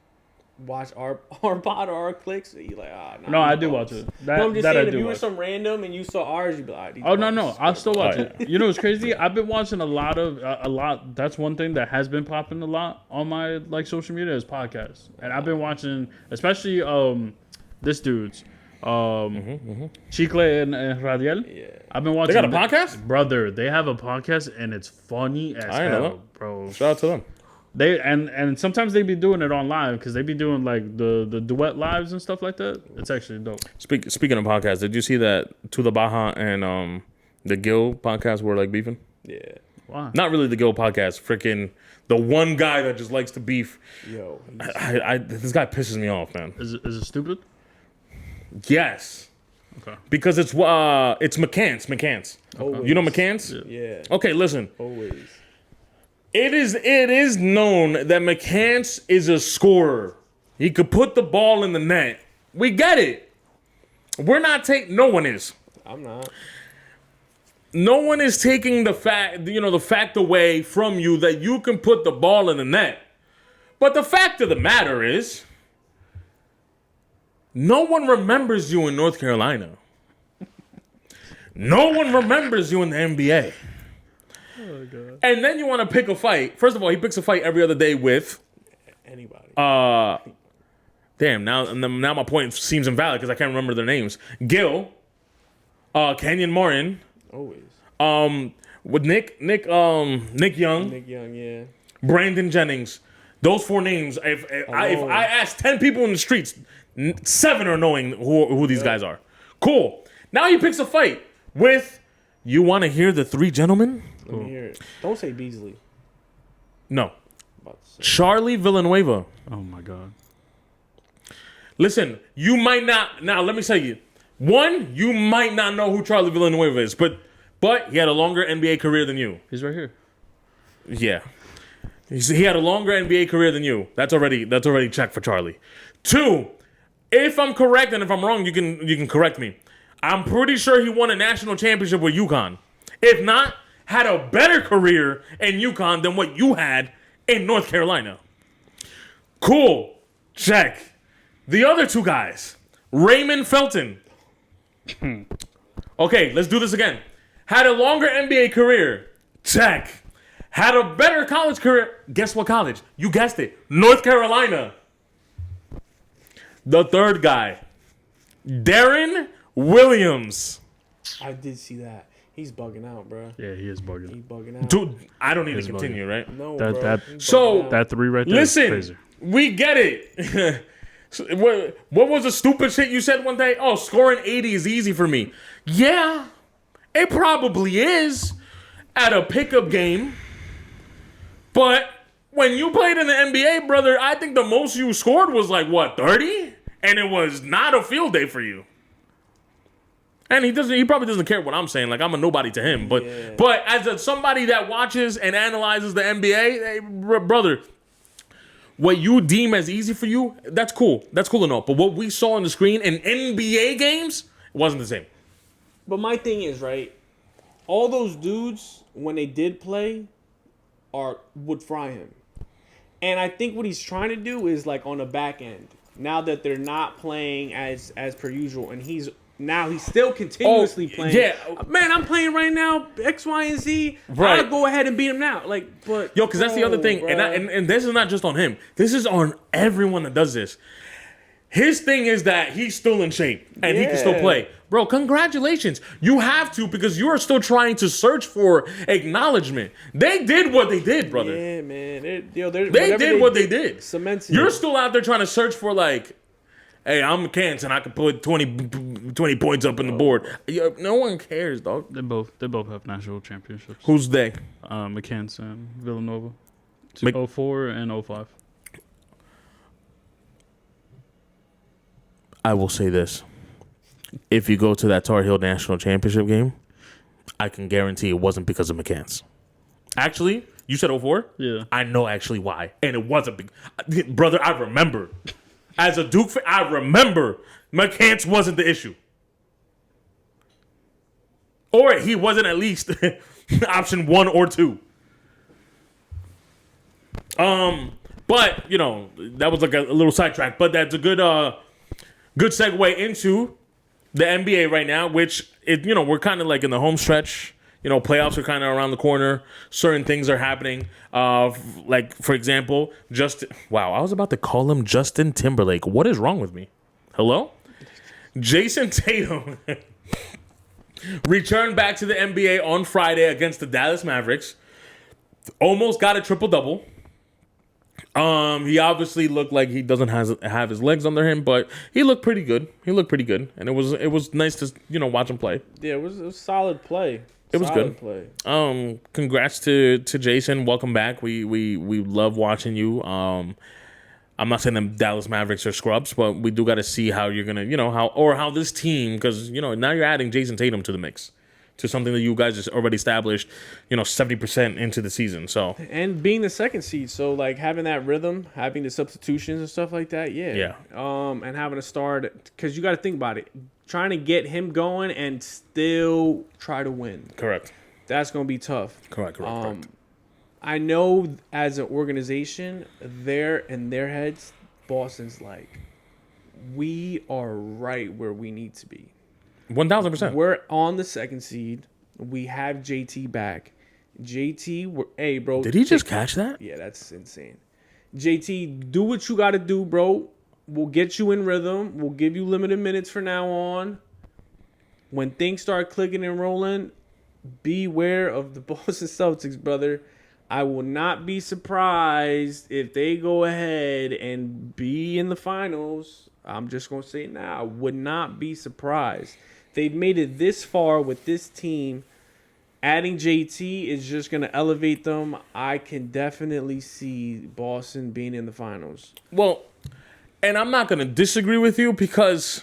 watch our pod or our clicks. He like, no, I do watch it. I'm just saying, if you were some random and you saw ours, you'd be like, oh no, I'll still watch it. You know what's crazy? I've been watching a lot. That's one thing that has been popping a lot on my like social media is podcasts, and I've been watching, especially this dude's Chicle and Radiel. Yeah, I've been watching. They got a podcast, brother. They have a podcast, and it's funny as hell, bro. Shout out to them. They and sometimes they be doing it on live because they be doing like the duet lives and stuff like that. It's actually dope. Speaking of podcasts, did you see that To the Baja and the Gil podcast were like beefing? yeah. Why? Not really the Gil podcast. Freaking the one guy that just likes to beef. Yo, This guy pisses me off, man. Is it stupid? Yes. Okay. Because it's McCants. always. You know McCants? Yeah, Okay, listen. always. It is known that McCants is a scorer. He could put the ball in the net. We get it. We're not no one is. I'm not. No one is taking the fact away from you that you can put the ball in the net. But the fact of the matter is, no one remembers you in North Carolina. No one remembers you in the NBA. Oh, God. And then you want to pick a fight. First of all, he picks a fight every other day with Anybody. damn, now my point seems invalid because I can't remember their names. Gil, Kenyon Martin, Always. with Nick Young, Nick Young, yeah. Brandon Jennings. Those four names. If I ask 10 people in the streets, 7 are knowing who these guys are. Cool. Now he picks a fight with. You want to hear the 3 gentlemen? Let me hear it. Don't say Beasley. No. About to say. Charlie Villanueva. Oh my God. Listen, you might not. Now, let me tell you. One, you might not know who Charlie Villanueva is, but he had a longer NBA career than you. He's right here. Yeah. He had a longer NBA career than you. That's already checked for Charlie. 2, if I'm correct and if I'm wrong, you can correct me. I'm pretty sure he won a national championship with UConn. If not, had a better career in UConn than what you had in North Carolina. Cool. Check. The other 2 guys, Raymond Felton. Okay, let's do this again. Had a longer NBA career. Check. Had a better college career. Guess what college? You guessed it. North Carolina. The third guy, Darren Williams. I did see that. He's bugging out, bro. Yeah, he is He bugging. bugging out. Dude, I don't need to He's continue, right? No, That- bro. that- He So- bugging out. That 3 right there. Is Listen, crazy. we get it. What was the stupid shit you said one day? Oh, scoring 80 is easy for me. Yeah, it probably is at a pickup game. But when you played in the NBA, brother, I think the most you scored was like, what, 30? And it was not a field day for you. And he probably doesn't care what I'm saying. Like, I'm a nobody to him. But as somebody that watches and analyzes the NBA, hey, brother, what you deem as easy for you, that's cool. That's cool enough. But what we saw on the screen in NBA games, it wasn't the same. But my thing is, right, all those dudes, when they did play, would fry him. And I think what he's trying to do is, like, on the back end, now that they're not playing as per usual, and he's still continuously playing. yeah. Man, I'm playing right now, X, Y, and Z. Right. I'll go ahead and beat him now. Like, but Yo, because that's the other thing. bro. And this is not just on him. This is on everyone that does this. His thing is that he's still in shape and he can still Yeah. play. Bro, congratulations. You have to because you are still trying to search for acknowledgement. They did what they did, brother. Yeah, man. They did what they did. Cements. You're still out there trying to search for, like, Hey, I'm McCants and I can put 20 points up in the board. No one cares, dog. They both have national championships. Who's they? McCants and Villanova. Mc- 04 and 05. I will say this. If you go to that Tar Heel National Championship game, I can guarantee it wasn't because of McCants. Actually, you said 04? Yeah. I know actually why. And it wasn't. Brother, I remember. As a Duke fan, I remember McCants wasn't the issue. Or he wasn't at least option 1 or 2. But, you know, that was like a little sidetrack. But that's a good segue into the NBA right now, which, we're kind of like in the home stretch. You know, playoffs are kind of around the corner. Certain things are happening. Like, for example, I was about to call him Justin Timberlake. What is wrong with me? Hello? Jason Tatum returned back to the NBA on Friday against the Dallas Mavericks. Almost got a triple-double. He obviously looked like he doesn't have his legs under him, but he looked pretty good. And it was nice to watch him play. Yeah, it was solid play. It was good. Play. Congrats to Jason. Welcome back. We love watching you. I'm not saying them Dallas Mavericks are scrubs, but we do got to see how you're gonna, how this team, because now you're adding Jason Tatum to the mix, to something that you guys just already established, 70% into the season. So and being the second seed, so like having that rhythm, having the substitutions and stuff like that, yeah. And having a start, because you got to think about it, trying to get him going and still try to win. Correct. That's gonna be tough. Correct. I know as an organization, they're in their heads, Boston's like, we are right where we need to be. 1,000%. We're on the second seed. We have JT back. Hey, bro. Did he just catch that? Yeah, that's insane. JT, do what you got to do, bro. We'll get you in rhythm. We'll give you limited minutes from now on. When things start clicking and rolling, beware of the Boston Celtics, brother. I will not be surprised if they go ahead and be in the finals. I'm just going to say it now. I would not be surprised. They've made it this far with this team. Adding JT is just going to elevate them. I can definitely see Boston being in the finals. Well, and I'm not going to disagree with you because,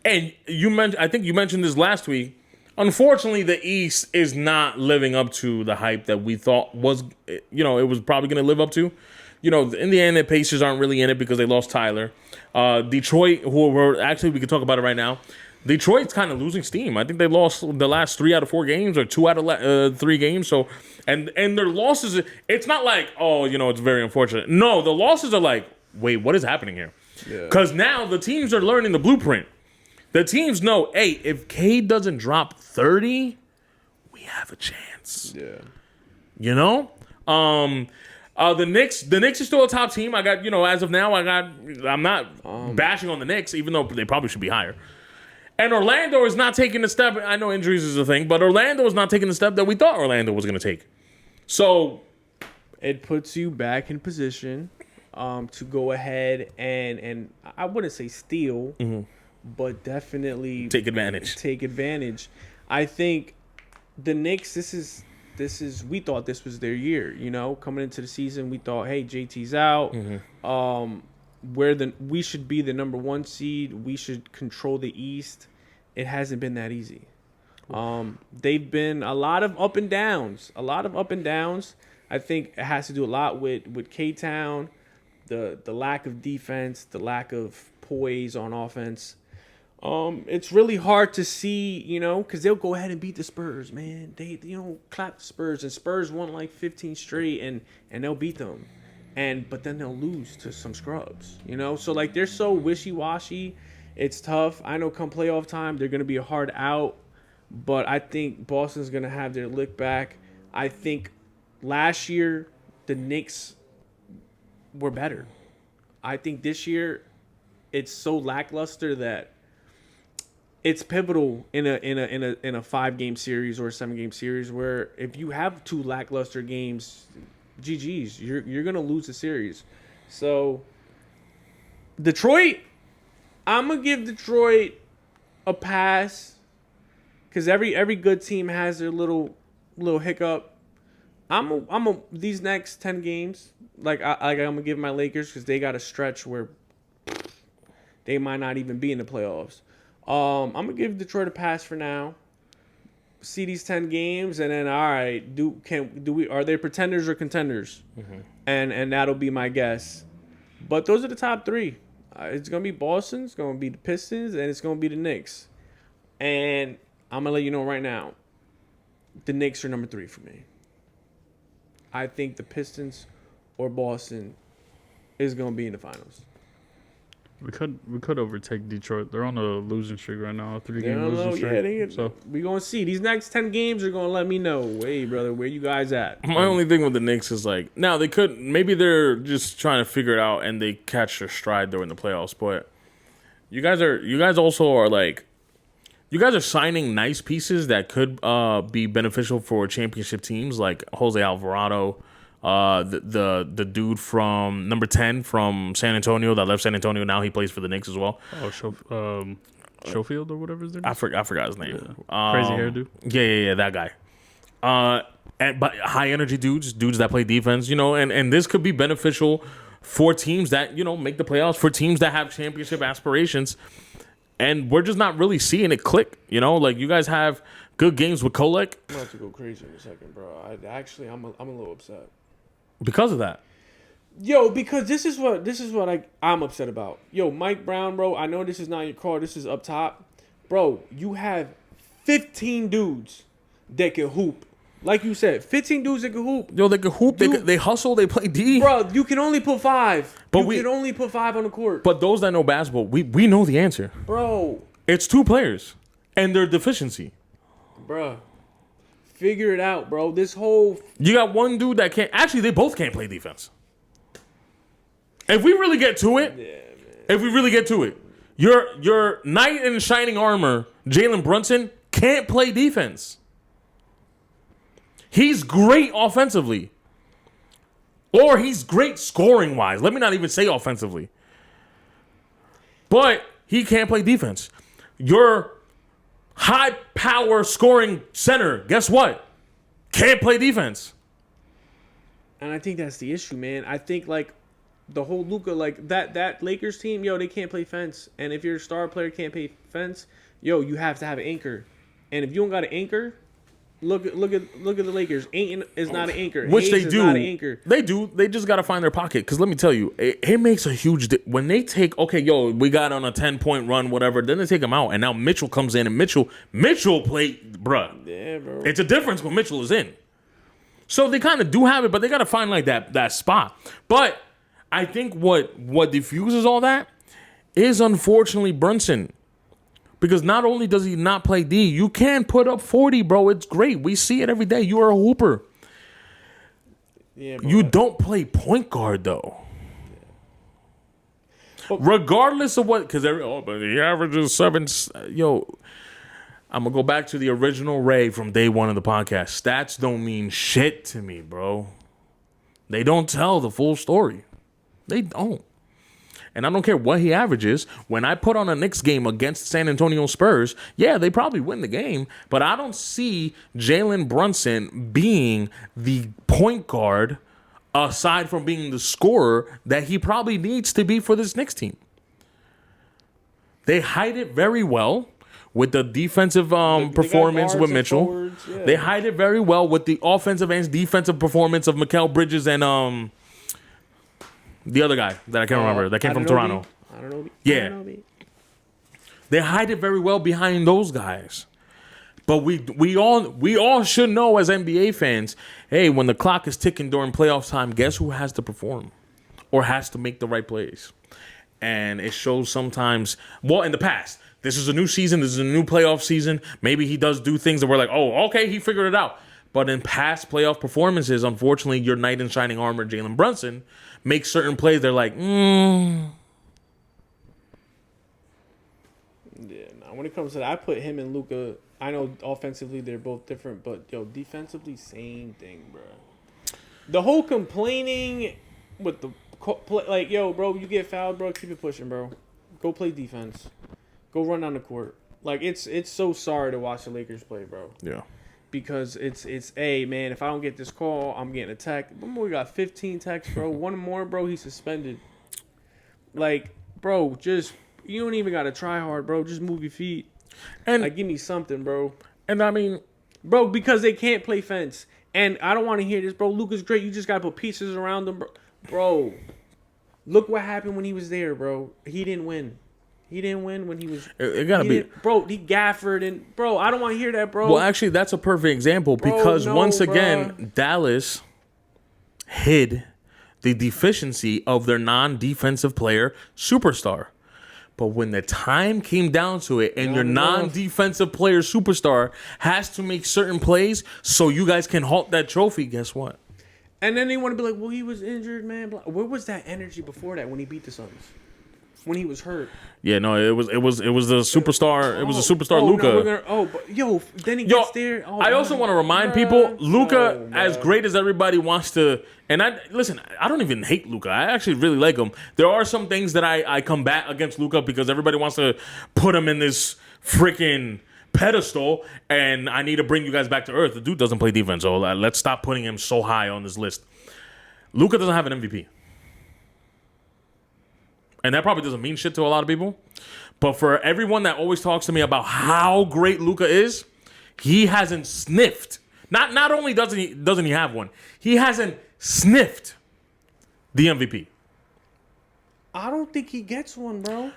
and I think you mentioned this last week. Unfortunately, the East is not living up to the hype that we thought was, it was probably going to live up to. In the end, the Pacers aren't really in it because they lost Tyler. Detroit, we could talk about it right now. Detroit's kind of losing steam. I think they lost the last 3 out of 4 games or 2 out of 3 games. So, and their losses, it's not like, it's very unfortunate. No, the losses are like, wait, what is happening here? Because now the teams are learning the blueprint. The teams know, hey, if Cade doesn't drop 30, we have a chance. Yeah. The Knicks is still a top team. I got, as of now, I'm not bashing on the Knicks, even though they probably should be higher. And Orlando is not taking the step. I know injuries is a thing, but Orlando is not taking the step that we thought Orlando was going to take. So it puts you back in position to go ahead and I wouldn't say steal, but definitely take advantage. I think the Knicks, this is we thought this was their year, coming into the season. We thought, hey, JT's out. We should be the number 1 seed. We should control the East. It hasn't been that easy. They've been a lot of up and downs. I think it has to do a lot with K-Town, the lack of defense, the lack of poise on offense. It's really hard to see, because they'll go ahead and beat the Spurs, man. They clap the Spurs, and Spurs won like 15 straight, and they'll beat them. But then they'll lose to some scrubs, So, like, they're so wishy-washy. It's tough. I know come playoff time, they're going to be a hard out. But I think Boston's going to have their lick back. I think last year, the Knicks were better. I think this year, it's so lackluster that it's pivotal in a 5-game series or a 7-game series where if you have 2 lackluster games, GG's, you're gonna lose the series. So Detroit, I'm gonna give Detroit a pass because every good team has their little hiccup. These next 10 games, I'm gonna give my Lakers because they got a stretch where they might not even be in the playoffs. I'm gonna give Detroit a pass for now. See these 10 games, and then all right, are they pretenders or contenders? Mm-hmm. And that'll be my guess. But those are the top three. It's gonna be Boston, it's gonna be the Pistons, and it's gonna be the Knicks. And I'm gonna let you know right now, the Knicks are number 3 for me. I think the Pistons or Boston is gonna be in the finals. We could overtake Detroit. They're on a losing streak right now, 3-game losing streak. So we gonna see. These next 10 games are gonna let me know. Hey, brother, where you guys at? My only thing with the Knicks is now maybe they're just trying to figure it out and they catch their stride during the playoffs. But you guys also are you guys are signing nice pieces that could be beneficial for championship teams like Jose Alvarado. The dude from number 10 from San Antonio that left San Antonio, now he plays for the Knicks as well. Schofield or whatever his name is? I forgot his name. Yeah. Crazy hair dude. Yeah, that guy. But high energy dudes that play defense, and this could be beneficial for teams that make the playoffs, for teams that have championship aspirations, and we're just not really seeing it click. You guys have good games with Kolek. I'm about to go crazy in a second, bro. I'm a little upset. Because of that. Yo, because this is what I'm upset about. Yo, Mike Brown, bro, I know this is not your call. This is up top. Bro, you have 15 dudes that can hoop. Like you said, 15 dudes that can hoop. Yo, they can hoop. They hustle. They play D. Bro, you can only put 5. But you can only put 5 on the court. But those that know basketball, we know the answer. Bro. It's 2 players and their deficiency. Bro. Figure it out, bro. You got one dude that can't. Actually, they both can't play defense. If we really get to it, your knight in shining armor, Jalen Brunson, can't play defense. He's great offensively. Or he's great scoring wise. Let me not even say offensively. But he can't play defense. Your high power scoring center, guess what? Can't play defense. And I think that's the issue, man. I think the whole Luka, that Lakers team, yo, they can't play fence. And if your star player can't play fence, yo, you have to have an anchor. And if you don't got an anchor, look at the Lakers. Ayton is not an anchor. Which Hayes they is do. not an anchor. They do. They just got to find their pocket. Because let me tell you, it makes a huge when they take, we got on a 10-point run, whatever. Then they take him out. And now Mitchell comes in. And Mitchell played, bruh. Yeah, bro. It's a difference when Mitchell is in. So they kind of do have it, but they got to find that spot. But I think what diffuses all that is unfortunately Brunson. Because not only does he not play D, you can put up 40, bro. It's great. We see it every day. You are a hooper. Yeah, bro. You don't play point guard, though. Yeah. Regardless of what, because but he averages 7. Yo, I'm going to go back to the original Ray from day one of the podcast. Stats don't mean shit to me, bro. They don't tell the full story. They don't. And I don't care what he averages. When I put on a Knicks game against San Antonio Spurs, yeah, they probably win the game. But I don't see Jalen Brunson being the point guard, aside from being the scorer, that he probably needs to be for this Knicks team. They hide it very well with the defensive performance with Mitchell. Forwards, yeah. They hide it very well with the offensive and defensive performance of Mikal Bridges and the other guy that I can't remember that came from Toronto. I don't know. Yeah. They hide it very well behind those guys. But we all should know as NBA fans, hey, when the clock is ticking during playoff time, guess who has to perform or has to make the right plays? And it shows sometimes, well, in the past, this is a new season, this is a new playoff season. Maybe he does do things that we're like, oh, okay, he figured it out. But in past playoff performances, unfortunately, your knight in shining armor, Jalen Brunson, makes certain plays. They're like, Yeah, nah, when it comes to that, I put him and Luka. I know offensively they're both different, but yo, defensively, same thing, bro. The whole complaining with the yo, bro, you get fouled, bro. Keep it pushing, bro. Go play defense. Go run on the court. Like it's so sorry to watch the Lakers play, bro. Yeah. Because it's hey man, if I don't get this call, I'm getting attacked. We got 15 texts, bro. One more, bro, he's suspended. Like, bro, just you don't even gotta try hard, bro. Just move your feet. And Like, give me something, bro. and I mean, Bro, because they can't play fence. And I don't want to hear this, bro. Luka's great. You just gotta put pieces around him, bro. Bro, look what happened when he was there, bro. He didn't win. He didn't win when he was. it gotta be. Bro, he Gafford and bro. I don't want to hear that, bro. Well, actually, that's a perfect example because no, once again, bruh. Dallas hid the deficiency of their non-defensive player superstar. But when the time came down to it and your non-defensive player superstar has to make certain plays so you guys can halt that trophy, guess what? And then they want to be like, well, he was injured, man. Where was that energy before that when he beat the Suns? When he was hurt? Yeah, no, it was the superstar. It was a superstar, Luka. But then he gets there. Oh, I also man. want to remind people, Luka, as great as everybody wants to, and I don't even hate Luka. I actually really like him. There are some things that I combat against Luka because everybody wants to put him in this freaking pedestal, and I need to bring you guys back to earth. The dude doesn't play defense, so let's stop putting him so high on this list. Luka doesn't have an MVP. And that probably doesn't mean shit to a lot of people. But for everyone that always talks to me about how great Luka is, he hasn't sniffed. Not only doesn't he have one, he hasn't sniffed the MVP. I don't think he gets one, bro.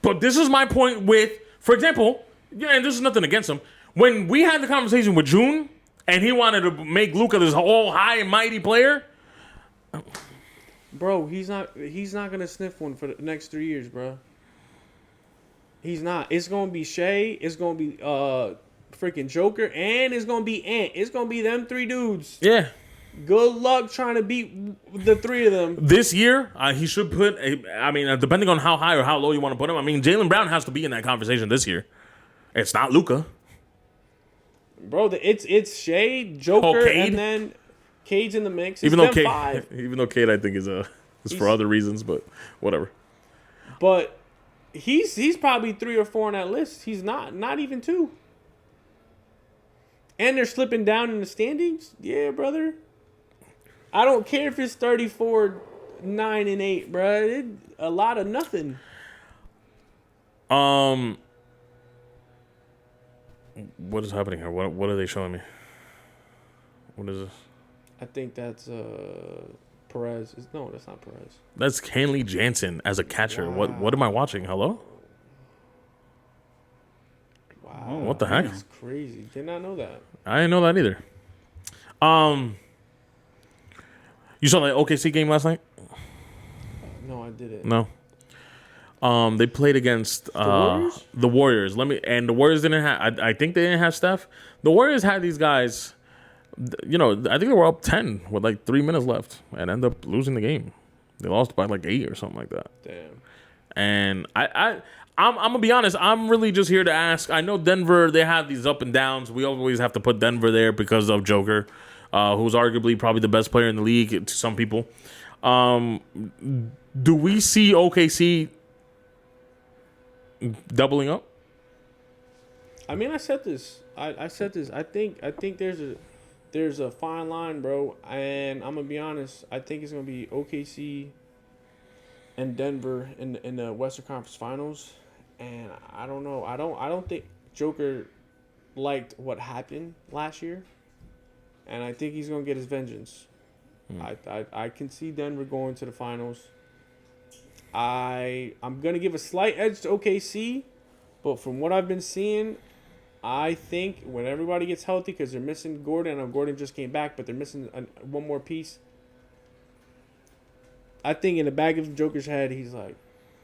But this is my point with, for example, and this is nothing against him, when we had the conversation with June and he wanted to make Luka this whole high and mighty player. Bro, he's not gonna sniff one for the next 3 years, bro. He's not. It's gonna be Shea. It's gonna be freaking Joker, and it's gonna be Ant. It's gonna be them three dudes. Yeah. Good luck trying to beat the three of them. This year, he should put. Depending on how high or how low you want to put him. I mean, Jaylen Brown has to be in that conversation this year. It's not Luka. Bro, it's Shea, Joker, Cade? and then Cade's in the mix. It's Even though them Cade, five. even though Cade, I think is for other reasons, but whatever. But he's probably 3 or 4 on that list. He's not even 2. And they're slipping down in the standings. Yeah, brother. I don't care if it's 34, 9, and 8, bro. A lot of nothing. What is happening here? What are they showing me? What is this? I think that's Perez. No, that's not Perez. That's Hanley Jansen as a catcher. Wow. What am I watching? Hello? Wow. What the heck? That's crazy. Did not know that. I didn't know that either. You saw the OKC game last night? No, I didn't. No. They played against The Warriors? the Warriors. The Warriors didn't have. I think they didn't have Steph. The Warriors had these guys. You know, I think they were up 10 with like 3 minutes left and ended up losing the game. They lost by like 8 or something like that. Damn. And I'm gonna be honest. I'm really just here to ask. I know Denver. They have these up and downs. We always have to put Denver there because of Joker, who's arguably probably the best player in the league to some people. Do we see OKC doubling up? I mean, I said this. I said this. I think there's a fine line, bro. And I'm gonna be honest. I think it's gonna be OKC and Denver in the Western Conference Finals. And I don't know. I don't think Joker liked what happened last year. And I think he's gonna get his vengeance. I can see Denver going to the finals. I'm gonna give a slight edge to OKC, but from what I've been seeing, I think when everybody gets healthy, because they're missing Gordon. I know Gordon just came back, but they're missing one more piece. I think in the back of Joker's head, he's like,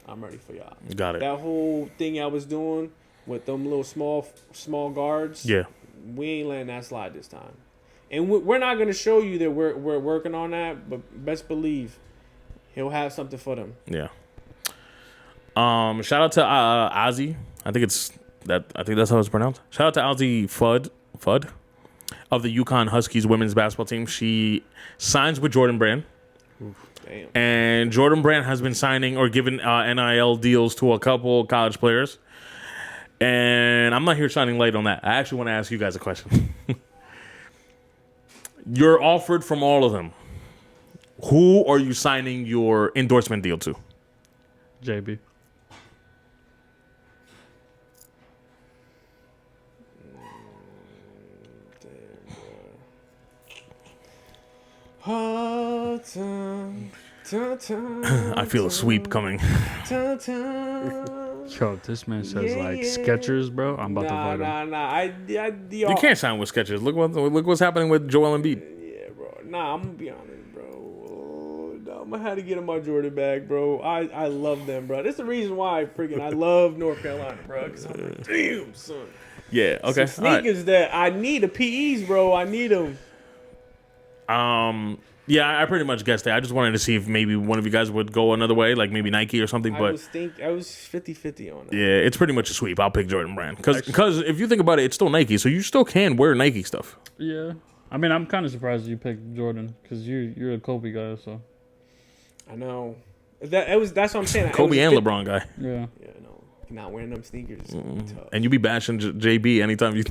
I'm ready for y'all. Got it. That whole thing I was doing with them little small guards. Yeah. We ain't letting that slide this time. And we're not going to show you that we're working on that, but best believe he'll have something for them. Yeah. Shout out to Azzi. I think that's how it's pronounced. Shout out to Azzi Fudd of the UConn Huskies women's basketball team. She signs with Jordan Brand. Damn. And Jordan Brand has been signing or giving NIL deals to a couple college players. And I'm not here shining light on that. I actually want to ask you guys a question. You're offered from all of them. Who are you signing your endorsement deal to? JB. I feel a sweep coming. Yo, this man says like Skechers, bro. I'm about to fight him. You can't sign with Skechers. Look what's happening with Joel Embiid. Yeah, bro. Nah, I'm gonna be honest, bro. I'm gonna have to get him my Jordan back, bro. I love them, bro. That's the reason why I love North Carolina, bro. Cause I'm like, damn, son. Yeah. Okay. Some sneakers that I need the PEs, bro. I need them. Yeah, I pretty much guessed that. I just wanted to see if maybe one of you guys would go another way, like maybe Nike or something. But I was 50-50 on that. yeah, it's pretty much a sweep. I'll pick Jordan Brand because if you think about it, it's still Nike, so you still can wear Nike stuff. Yeah, I mean, I'm kind of surprised you picked Jordan because you're a Kobe guy, so. I know. That's what I'm saying. Kobe and LeBron guy. Yeah. Yeah, no, not wearing them sneakers. Tough. And you be bashing JB anytime you.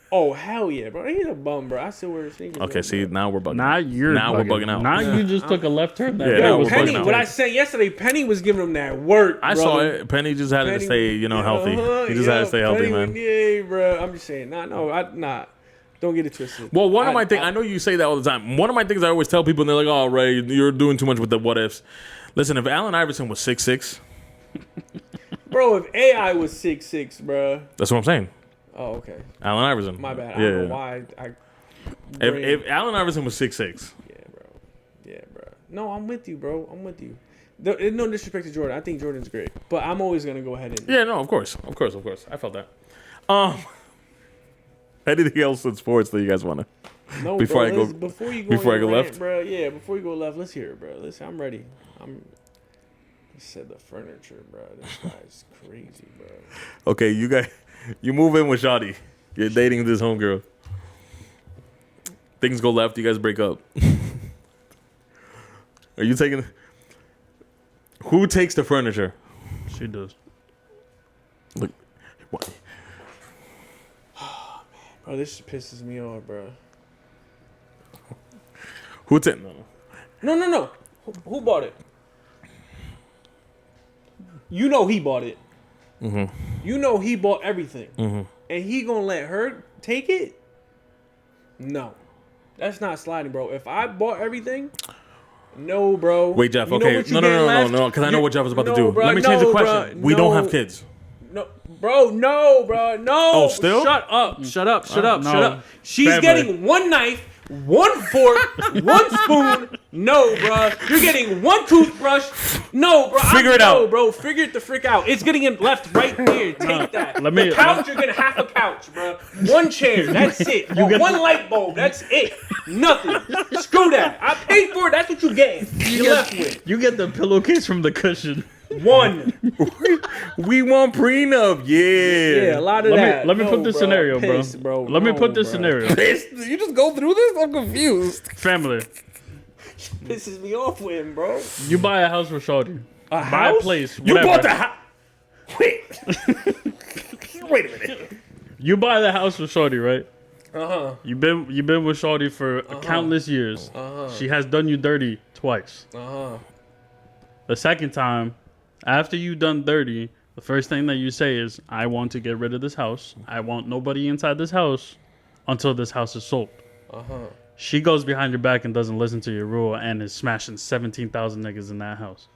Oh hell yeah, bro! He's a bum, bro. I still wear sneakers. Okay, see, now we're bugging. Now we're bugging out. Now you just took a left turn. That Yeah, was Penny, bugging out. what I said yesterday, Penny was giving him that work. I saw it. Penny just had to stay, healthy. He just had to stay healthy, man. Yeah, bro. I'm just saying. Don't get it twisted. Well, one of my things, I know you say that all the time. One of my things I always tell people, and they're like, "Oh, Ray, you're doing too much with the what ifs." Listen, if Allen Iverson was 6'6", bro, if AI was 6'6", bro. that's what I'm saying. Oh, okay. Allen Iverson. My bad. I don't know why. If Allen Iverson was 6'6". Yeah, bro. No, I'm with you, bro. I'm with you. No disrespect to Jordan. I think Jordan's great, but I'm always gonna go ahead and. Yeah, no, of course. I felt that. Anything else in sports that you guys want to? No, before bro. before I rant, go left, bro. Yeah, before you go left, let's hear it, bro. Listen, I'm ready. He said the furniture, bro. This guy's crazy, bro. Okay, you move in with Shawty. You're dating this homegirl. Things go left. You guys break up. Are you taking? Who takes the furniture? She does. Look, what? Bro, this pisses me off, bro. Who takes? No. Who bought it? You know he bought it. Mm-hmm. You know he bought everything. Mm-hmm. And he gonna let her take it? No. That's not sliding, bro. If I bought everything, no, bro. Wait, Jeff. You know Okay, what you get left? no, because I know what Jeff was about to do. Bro, Let me change the question. Bro, we don't have kids. No, bro, no. Oh, still? Shut up. Shut up. She's Family. getting one knife, one fork, one spoon. No, bro. You're getting one toothbrush. No, bro. Figure it out. bro. Figure it the frick out. It's getting left right here. Take that. The couch, you're getting half a couch, bro. One chair. That's it. One light bulb. That's it. Nothing. Screw that. I paid for it. That's what you get. You're left with. You get the pillowcase from the cushion. One. We want prenup. Yeah. Yeah, a lot of that. Let me put this scenario, bro. Let me put this scenario. You just go through this? I'm confused. Family. Pisses me off with him, bro. You buy a house for Shawty. A Buy a house? place. You Whatever. bought the house. Wait a minute. You buy the house for Shawty, right? Uh-huh. You've been with Shawty for countless years. She has done you dirty twice. The second time, after you done dirty, the first thing that you say is, I want to get rid of this house. I want nobody inside this house until this house is sold. She goes behind your back and doesn't listen to your rule and is smashing 17,000 niggas in that house.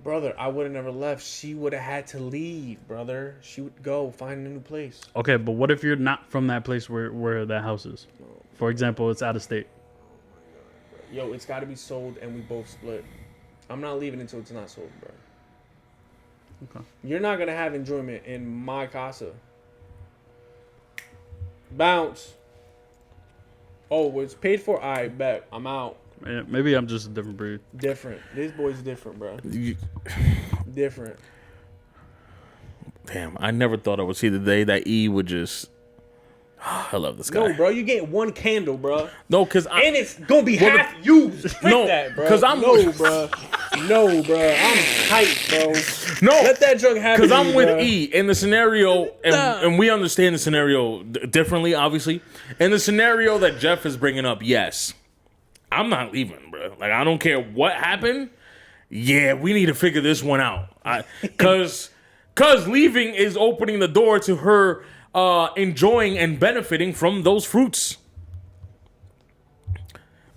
Brother, I would have never left. She would have had to leave, brother. She would go find a new place. Okay, but what if you're not from that place where that house is? For example, it's out of state. Yo, it's got to be sold and we both split. I'm not leaving until it's not sold, bro. Okay. You're not going to have enjoyment in my casa. Bounce. Oh, it's paid for? I bet. I'm out. Yeah, maybe I'm just a different breed. Different. This boy's different, bro. Different. Damn, I never thought I would see the day that E would just I love this guy. No, bro, you get one candle, bro. No, because And it's gonna be half used. Quit No, that, bro. 'cause I'm- no, bro. No, bro. I'm hyped, bro. no, Let that drug happen. because I'm with bro. E in the scenario, and, Nah. and we understand the scenario differently, obviously. In the scenario that Jeff is bringing up, yes, I'm not leaving, bro. Like, I don't care what happened. Yeah, we need to figure this one out. Because leaving is opening the door to her enjoying and benefiting from those fruits.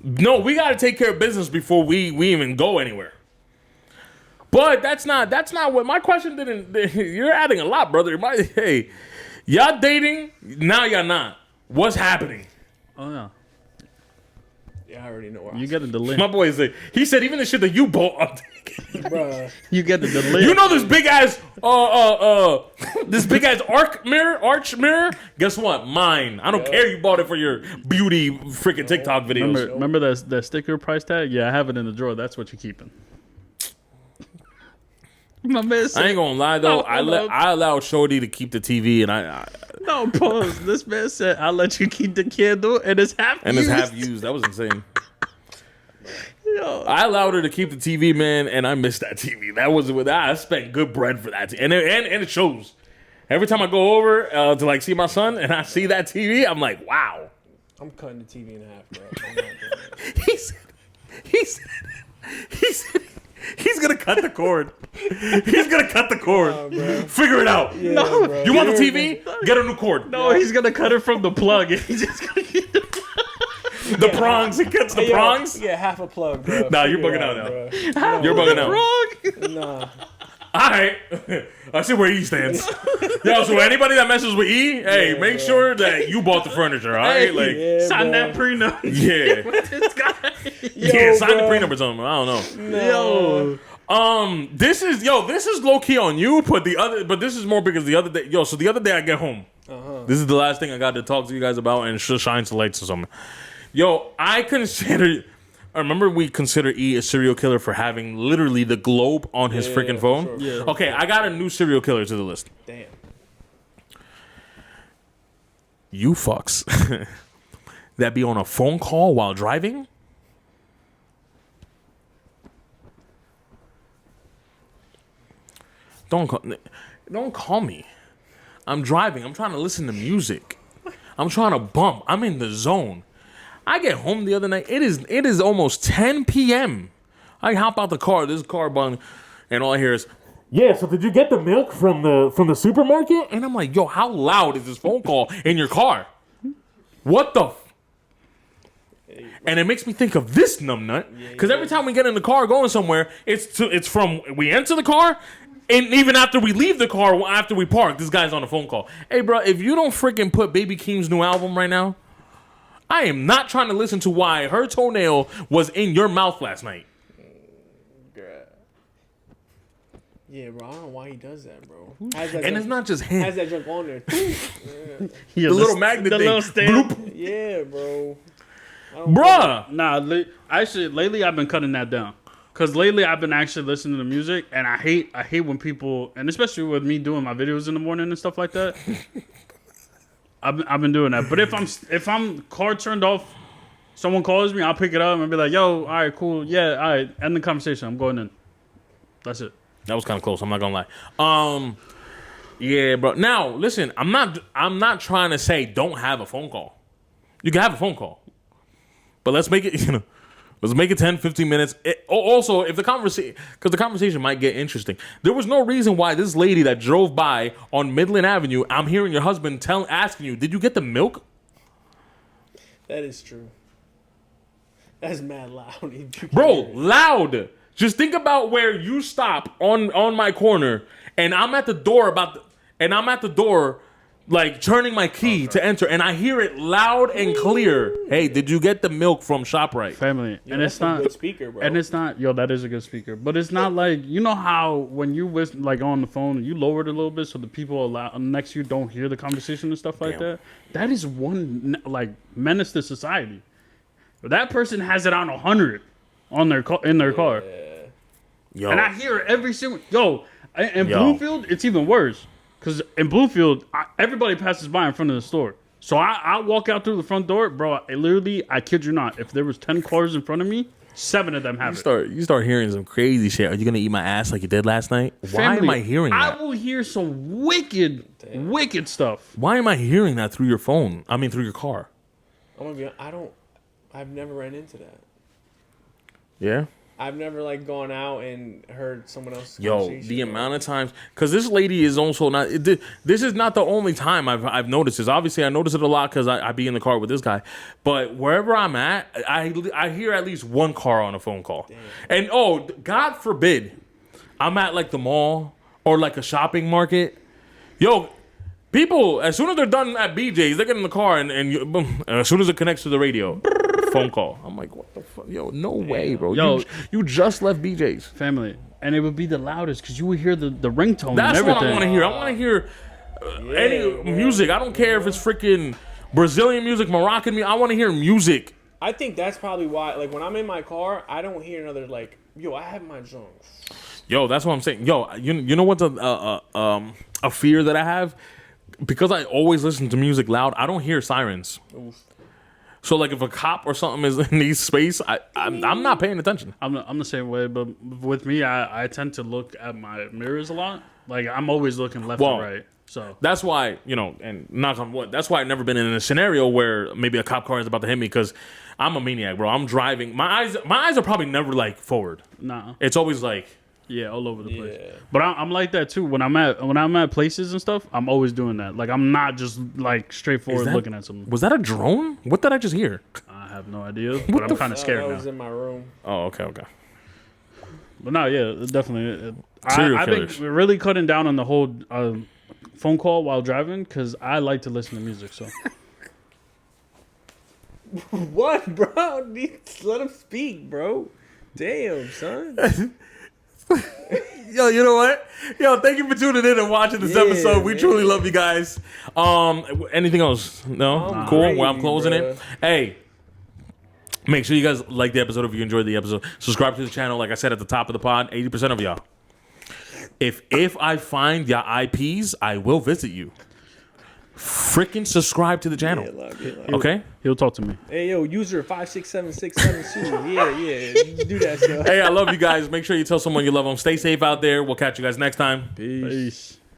No, we got to take care of business before we even go anywhere. But that's not what my question didn't. You're adding a lot, brother. Hey, y'all dating now? Y'all not. What's happening? Oh yeah. Yeah, I already know where You get a delay. My boy said. He said even the shit that you bought. bro. You get the delay. You know this big ass this big ass arch mirror. Guess what? Mine. I don't care. You bought it for your beauty freaking TikTok videos. Remember that sticker price tag? Yeah, I have it in the drawer. That's what you're keeping. My man said, I ain't gonna lie though. No, I allowed Shorty to keep the TV, and I no, pause. This man said, I'll let you keep the candle, and it's half and used. it's half used. That was insane. Yo. I allowed her to keep the TV, man, and I missed that TV. That was with I spent good bread for that, and it shows. Every time I go over to like see my son, and I see that TV, I'm like, wow. I'm cutting the TV in half, bro. I'm not doing that. He said he's gonna cut the cord. He's gonna cut the cord. Figure it out. Yeah, bro. You want the TV? Get a new cord. No, he's gonna cut it from the plug. He's just gonna keep the The prongs. He cuts the Hey, yo, prongs. Yeah, half a plug, bro. Nah, you're Figure it bugging out out, now. You're bugging out. plug. Nah. All right. I see where E stands. Yo, so anybody that messes with E, hey, make sure that you bought the furniture, all right? Like, Yeah, Sign bro. that prenup. yeah. This guy. Yeah, sign the bro. prenup or something. I don't know. Yo. This is low key on you, but this is more because the other day, so the other day I get home. This is the last thing I got to talk to you guys about, and it shines the lights or something. Yo, I remember we consider E a serial killer for having literally the globe on his freaking phone. sure, Yeah. Okay, I got a new serial killer to the list. Damn. You fucks that be on a phone call while driving. Don't call me. I'm driving. I'm trying to listen to music. I'm trying to bump. I'm in the zone. I get home the other night. It is almost 10 p.m. I hop out the car. This car bung, and all I hear is, "Yeah, so did you get the milk from the supermarket?" And I'm like, "Yo, how loud is this phone call in your car? What the?" And it makes me think of this numbnut because every time we get in the car going somewhere, it's from we enter the car. And even after we leave the car, after we park, this guy's on a phone call. Hey, bro, if you don't freaking put Baby Keem's new album right now, I am not trying to listen to why her toenail was in your mouth last night. Yeah, bro. I don't know why he does that, bro. And it's not just him. Has that junk on there? Yeah, The little magnet the thing. little stamp. Bloop. Yeah, bro. Bruh. Nah, actually, lately I've been cutting that down. Cause lately I've been actually listening to music, and I hate when people, and especially with me doing my videos in the morning and stuff like that. I've been doing that. But if I'm car turned off, someone calls me, I'll pick it up and be like, "Yo, all right, cool, yeah, all right, end the conversation. I'm going in." That's it. That was kind of close. I'm not gonna lie. Yeah, bro. Now, listen. I'm not trying to say don't have a phone call. You can have a phone call, but let's make it. Let's make it 10, 15 minutes. Also, if the conversation might get interesting. There was no reason why this lady that drove by on Midland Avenue, I'm hearing your husband asking you, "Did you get the milk?" That is true. That's mad loud. Bro, loud. Just think about where you stop on my corner, and I'm at the door like turning my key to enter, and I hear it loud and clear. Hey, did you get the milk from ShopRite? Family, and that's it's a not good speaker, bro. and it's not. Yo, that is a good speaker, but it's not like, you know how when you was like on the phone, you lower it a little bit so the people next to you don't hear the conversation and stuff like Damn. that. That is one like menace to society. But that person has it on 100 on their in their car, Yo, and I hear it every single. In Yo. Bloomfield, it's even worse because in Bloomfield, everybody passes by in front of the store. So I walk out through the front door, bro. I kid you not. If there was 10 cars in front of me, 7 of them have it. You start hearing some crazy shit. Are you gonna eat my ass like you did last night? Why am I hearing that? I will hear some wicked stuff. Why am I hearing that through your phone? I mean, through your car. I'm gonna be. I've never ran into that. Yeah. I've never like gone out and heard someone else. Yo, the amount of times, because this lady is also not. This is not the only time I've noticed this. Obviously, I notice it a lot because I be in the car with this guy. But wherever I'm at, I hear at least one car on a phone call. Damn. And God forbid, I'm at like the mall or like a shopping market. Yo, people, as soon as they're done at BJ's, they get in the car and boom, as soon as it connects to the radio. Phone call. I'm like, what the fuck? Yo, no way, bro. Yo, you just left BJ's. Family. And it would be the loudest because you would hear the ringtone That's and everything. what I want to hear. I want to hear any music. I don't care if it's freaking Brazilian music, Moroccan music. I want to hear music. I think that's probably why, like, when I'm in my car, I don't hear another, like, yo, I have my Jones. Yo, that's what I'm saying. Yo, you know what's a fear that I have? Because I always listen to music loud, I don't hear sirens. Oof. So, like, if a cop or something is in these space, I'm not paying attention. I'm the same way, but with me, I tend to look at my mirrors a lot. Like, I'm always looking left and right. So that's why, and knock on wood, that's why I've never been in a scenario where maybe a cop car is about to hit me because I'm a maniac, bro. I'm driving. My eyes are probably never, like, forward. Nah. It's always, like... Yeah, all over the place. But I'm like that too. When I'm at places and stuff, I'm always doing that. Like I'm not just like straightforward looking at something. Was that a drone? What did I just hear? I have no idea, but I'm kind of scared now. I was in my room. Oh, okay. But no, yeah, definitely. Serial I've been really cutting down on the whole phone call while driving because I like to listen to music. So. What, bro? Let him speak, bro. Damn, son. Yo, you know what? Yo, thank you for tuning in and watching this episode. We truly love you guys. Anything else? No? Cool. Crazy, Well, I'm closing bro. it. Hey, make sure you guys like the episode if you enjoyed the episode. Subscribe to the channel. Like I said at the top of the pod, 80% of y'all. If I find your IPs, I will visit you. Freaking subscribe to the channel. Okay? He'll talk to me. Hey, yo, user 5676772. Yeah. Do that stuff. Hey, I love you guys. Make sure you tell someone you love them. Stay safe out there. We'll catch you guys next time. Peace.